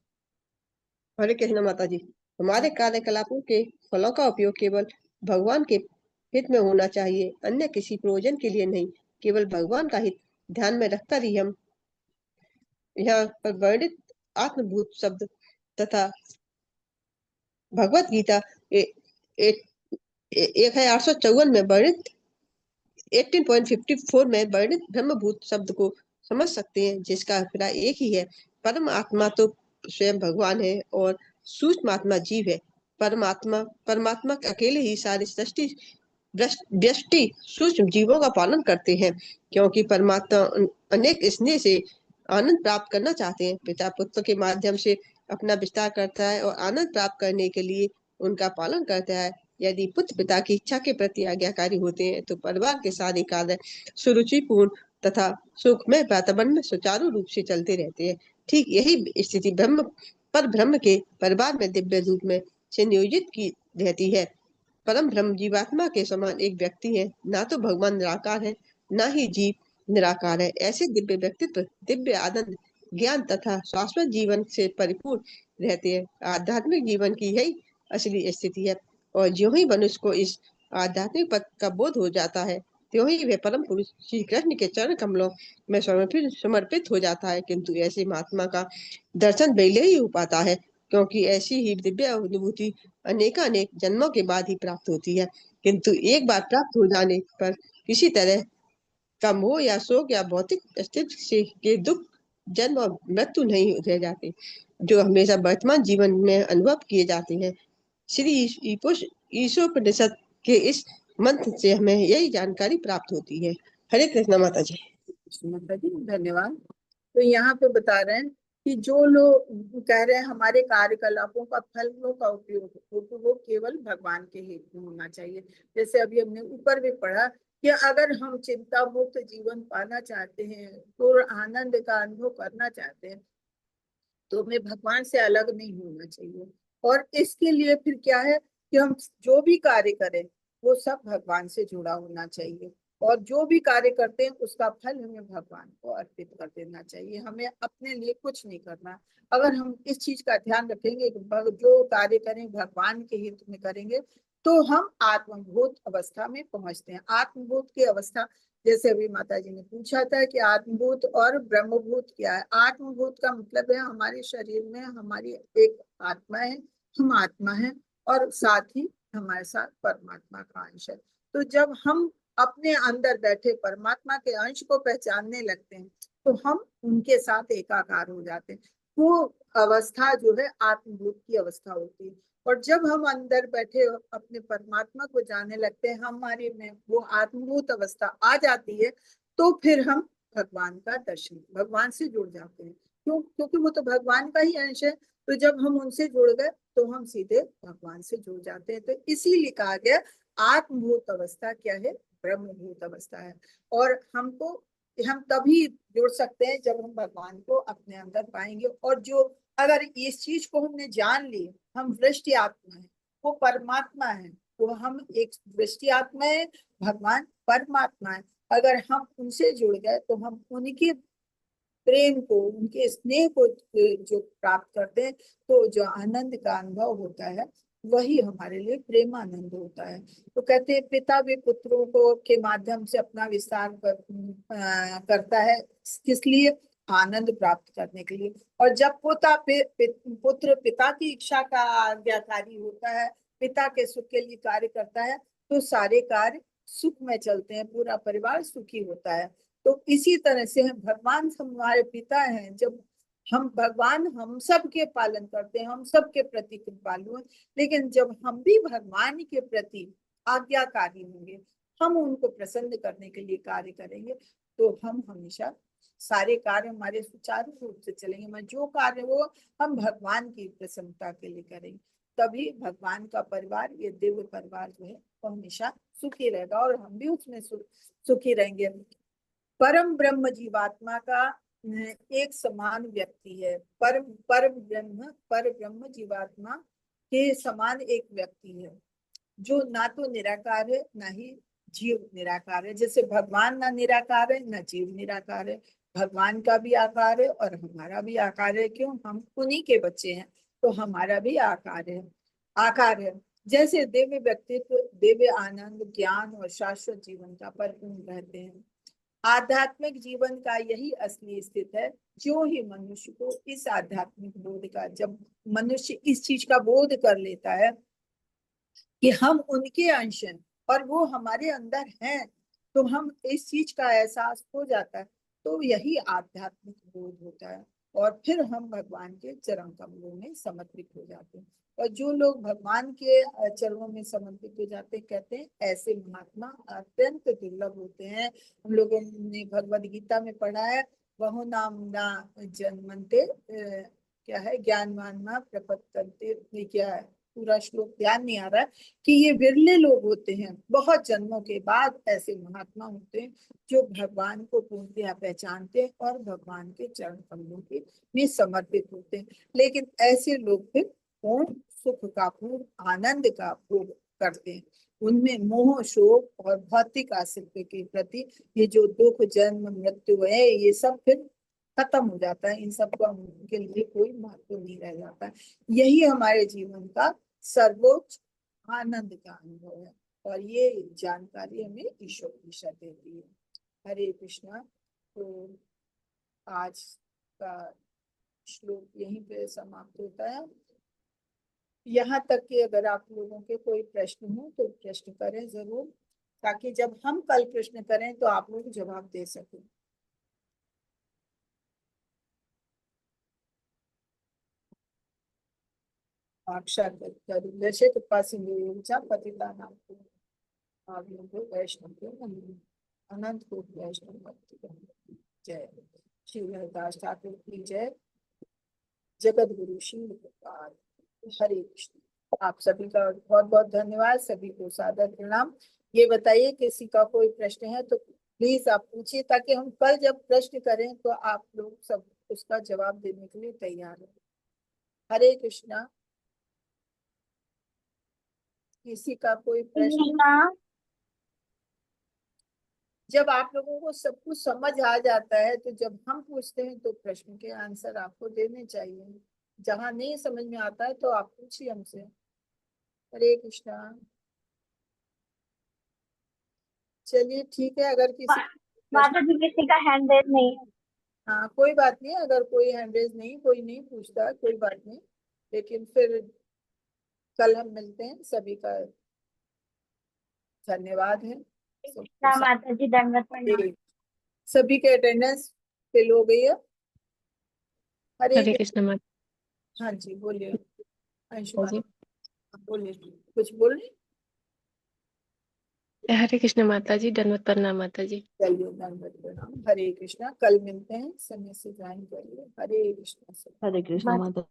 हरे कृष्ण माता जी। हमारे कार्यकलापों के फलों का उपयोग केवल भगवान के हित में होना चाहिए, अन्य किसी प्रयोजन के लिए नहीं। केवल भगवान का हित ध्यान में रखकर ही हम यहाँ पर वर्णित आत्मभूत शब्द तथा भगवत गीता 1854 में वर्णित 18.54 में वर्णित ब्रह्मभूत शब्द को समझ सकते हैं, जिसका अभिप्राय एक ही है। परम आत्मा तो स्वयं भगवान है और सूक्ष्म आत्मा जीव है। परमात्मा अकेले ही सारी सृष्टि व्यष्टि सूक्ष्म जीवों का पालन करते हैं, क्योंकि परमात्मा अनेक स्नेह से आनंद प्राप्त करना चाहते हैं। पिता पुत्र के माध्यम से अपना विस्तार करता है और आनंद प्राप्त करने के लिए उनका पालन करता है। यदि पुत्र पिता की इच्छा के प्रति आज्ञाकारी होते हैं तो परिवार के सारे कार्य सुरुचिपूर्ण तथा सुखमय वातावरण में सुचारू रूप से चलते रहते हैं। ठीक यही स्थिति ब्रह्म के परिवार में दिव्य रूप में से नियोजित की रहती है। परम ब्रह्म जीवात्मा के समान एक व्यक्ति है, ना तो भगवान निराकार है, ना ही जीव निराकार है। ऐसे दिव्य व्यक्तित्व दिव्य आनंद ज्ञान तथा शाश्वत जीवन से परिपूर्ण रहते हैं। आध्यात्मिक जीवन की यही असली स्थिति है। और ज्यों ही मनुष्य को इस आध्यात्मिक पथ का बोध हो जाता है, त्यों ही वह परम पुरुष श्री कृष्ण के चरण कमलों में समर्पित हो जाता है। किंतु ऐसे महात्मा का दर्शन पहले ही हो पाता है, क्योंकि ऐसी ही दिव्य अनुभूति अनेकानेक जन्मों के बाद ही प्राप्त होती है। किंतु एक बार प्राप्त हो जाने पर किसी तरह का मोह या शोक या भौतिक अस्तित्व से के दुख जन्म और मृत्यु नहीं रह जाते, जो हमेशा वर्तमान जीवन में अनुभव किए जाते हैं। श्री ईशोपनिषद के इस मंत्र से हमें यही जानकारी प्राप्त होती है। हरे कृष्ण माता जी। माता जी धन्यवाद। तो यहाँ पे बता रहे हैं कि जो लोग कह रहे हैं हमारे कार्यकलापों का फलों का उपयोग हो तो वो केवल भगवान के हेतु होना चाहिए। जैसे अभी हमने ऊपर भी पढ़ा कि अगर हम चिंता मुक्त जीवन पाना चाहते हैं, तो आनंद का अनुभव करना चाहते हैं, तो हमें भगवान से अलग नहीं होना चाहिए। और इसके लिए फिर क्या है कि हम जो भी कार्य करें वो सब भगवान से जुड़ा होना चाहिए, और जो भी कार्य करते हैं उसका फल हमें भगवान को अर्पित कर देना चाहिए। हमें अपने लिए कुछ नहीं करना। अगर हम इस चीज का ध्यान रखेंगे कि जो कार्य करें भगवान के हित में करेंगे, तो हम आत्मबोध अवस्था में पहुंचते हैं। आत्मबोध की अवस्था, जैसे अभी माता जी ने पूछा था कि आत्मभूत और ब्रह्मभूत क्या है। आत्मभूत का मतलब है हमारे शरीर में हमारी एक आत्मा है, हम आत्मा है, और साथ ही हमारे साथ परमात्मा का अंश है। तो जब हम अपने अंदर बैठे परमात्मा के अंश को पहचानने लगते हैं, तो हम उनके साथ एकाकार हो जाते हैं। वो अवस्था जो है आत्मभूत की अवस्था होती है। और जब हम अंदर बैठे अपने परमात्मा को जानने लगते हैं, हमारे में वो आत्मभूत अवस्था आ जाती है, तो फिर हम भगवान का दर्शन, भगवान से जुड़ जाते हैं। क्यों? क्योंकि वो तो भगवान का ही अंश है। तो जब हम उनसे जुड़ गए तो हम सीधे भगवान से जुड़ जाते हैं। तो इसीलिए कहा गया आत्मभूत अवस्था क्या है? ब्रह्मभूत अवस्था है। और हम तभी जुड़ सकते हैं जब हम भगवान को अपने अंदर पाएंगे। और जो अगर इस चीज को हमने जान ली, हम वृष्टि आत्मा है, वो परमात्मा है, वो हम एक वृष्टि आत्मा है, भगवान परमात्मा है। अगर हम उनसे जुड़ गए तो हम उनके प्रेम को, उनके स्नेह को जो प्राप्त करते हैं, तो जो आनंद का अनुभव होता है वही हमारे लिए प्रेमानंद होता है। तो कहते हैं पिता भी पुत्रों को के माध्यम से अपना विस्तार करता है, किस लिए? आनंद प्राप्त करने के लिए। और जब पुत्र पिता की इच्छा का आज्ञाकारी होता है, पिता के सुख के लिए कार्य करता है, तो सारे कार्य सुख में चलते हैं, पूरा परिवार सुखी होता है। तो इसी तरह से भगवान हमारे पिता हैं। जब हम भगवान हम सब के पालन करते हैं, हम सब के प्रति कृपालु हैं, लेकिन जब हम भी भगवान के प्रति आज्ञाकारी होंगे, हम उनको प्रसन्न करने के लिए कार्य करेंगे, तो हम हमेशा सारे कार्य हमारे सुचारू रूप से चलेंगे। मैं जो कार्य हो हम भगवान की प्रसन्नता के लिए करेंगे, तभी भगवान का परिवार, ये दिव्य परिवार जो है वो हमेशा सुखी रहेगा, और हम भी उसमें सुखी रहेंगे। परम ब्रह्म जीवात्मा का एक समान व्यक्ति है। पर ब्रह्म जीवात्मा के समान एक व्यक्ति है, जो ना तो निराकार है ना ही जीव निराकार है। जैसे भगवान ना निराकार है ना जीव निराकार है, भगवान का भी आकार है और हमारा भी आकार है। क्यों? हम उन्हीं के बच्चे हैं, तो हमारा भी आकार है। जैसे दिव्य व्यक्तित्व दिव्य आनंद, ज्ञान और शाश्वत जीवन का परिपूर्ण रहते हैं। आध्यात्मिक जीवन का यही असली स्थिति है। जो ही मनुष्य को इस आध्यात्मिक बोध का, जब मनुष्य इस चीज का बोध कर लेता है कि हम उनके अंश हैं और वो हमारे अंदर हैं, तो हम इस चीज का एहसास हो जाता है, तो यही आध्यात्मिक बोध होता है। और फिर हम भगवान के चरण कमलों में समर्पित हो जाते हैं। और जो लोग भगवान के चरणों में समर्पित हो जाते हैं, कहते हैं ऐसे महात्मा अत्यंत दुर्लभ होते हैं। हम लोगों ने भगवद गीता में पढ़ा है, बहु नाम ना जन्मन्ते क्या है, ज्ञानवान ना प्रपद्यन्ते, क्या है पूरा श्लोक ध्यान नहीं आ रहा है, कि ये विरले लोग होते हैं, बहुत जन्मों के बाद ऐसे महात्मा होते हैं जो भगवान को पूर्णतया पहचानते हैं और भगवान के चरण कमलों के में समर्पित होते हैं। लेकिन ऐसे लोग फिर पूर्ण सुख का, पूर्ण आनंद का भोग करते हैं। उनमें मोह, शोक और भौतिक आसक्ति के प्रति ये जो दुख, जन्म, मृत्यु है, ये सब फिर खत्म हो जाता है। इन सब का उनके लिए कोई महत्व नहीं रह जाता है। यही हमारे जीवन का सर्वोच्च आनंद का अनुभव है, और ये जानकारी हमें ईश्वर दिशा देती है। हरे कृष्णा। तो आज का श्लोक यहीं पे समाप्त होता है। यहाँ तक कि अगर आप लोगों के कोई प्रश्न हो तो प्रश्न करें जरूर, ताकि जब हम कल प्रश्न करें तो आप लोग जवाब दे सकें। पतितानां वैष्णव अनंत कोटि वैष्णव भक्ति। जय श्री हरिदास ठाकुर की जय। जगत गुरु शिव प्रपाद। हरे कृष्ण। आप सभी का बहुत बहुत धन्यवाद, सभी को सादर प्रणाम। ये बताइए किसी का कोई प्रश्न है तो प्लीज आप पूछिए, ताकि हम कल जब प्रश्न करें तो आप लोग सब उसका जवाब देने के लिए तैयार हो। हरे कृष्णा। किसी का कोई प्रश्न? जब आप लोगों को सब कुछ समझ आ जाता है तो जब हम पूछते हैं तो प्रश्न के आंसर आपको देने चाहिए। जहां नहीं समझ में आता है तो आप पूछिए हमसे। हरे कृष्णा। चलिए ठीक है, अगर किसी माता जी किसी का हैंड रेज नहीं है। हाँ कोई बात नहीं, अगर कोई हैंड रेज नहीं, कोई नहीं पूछता, कोई बात नहीं। लेकिन फिर कल हम मिलते हैं। सभी का धन्यवाद है। कृष्णा माता जी, दंडवत प्रणाम। सभी के अटेंडेंस फिल हो गई है। हरे हरे कृष्ण माता हाँ जी बोलिए अंशु जी। माता, बोलिए कुछ बोल रही? हरे कृष्ण माता जी, दंडवत प्रणाम माता जी। चलिए दंडवत प्रणाम। हरे कृष्णा। कल मिलते हैं, समय से ज्वाइन करिए। हरे कृष्णा। हरे कृष्ण माता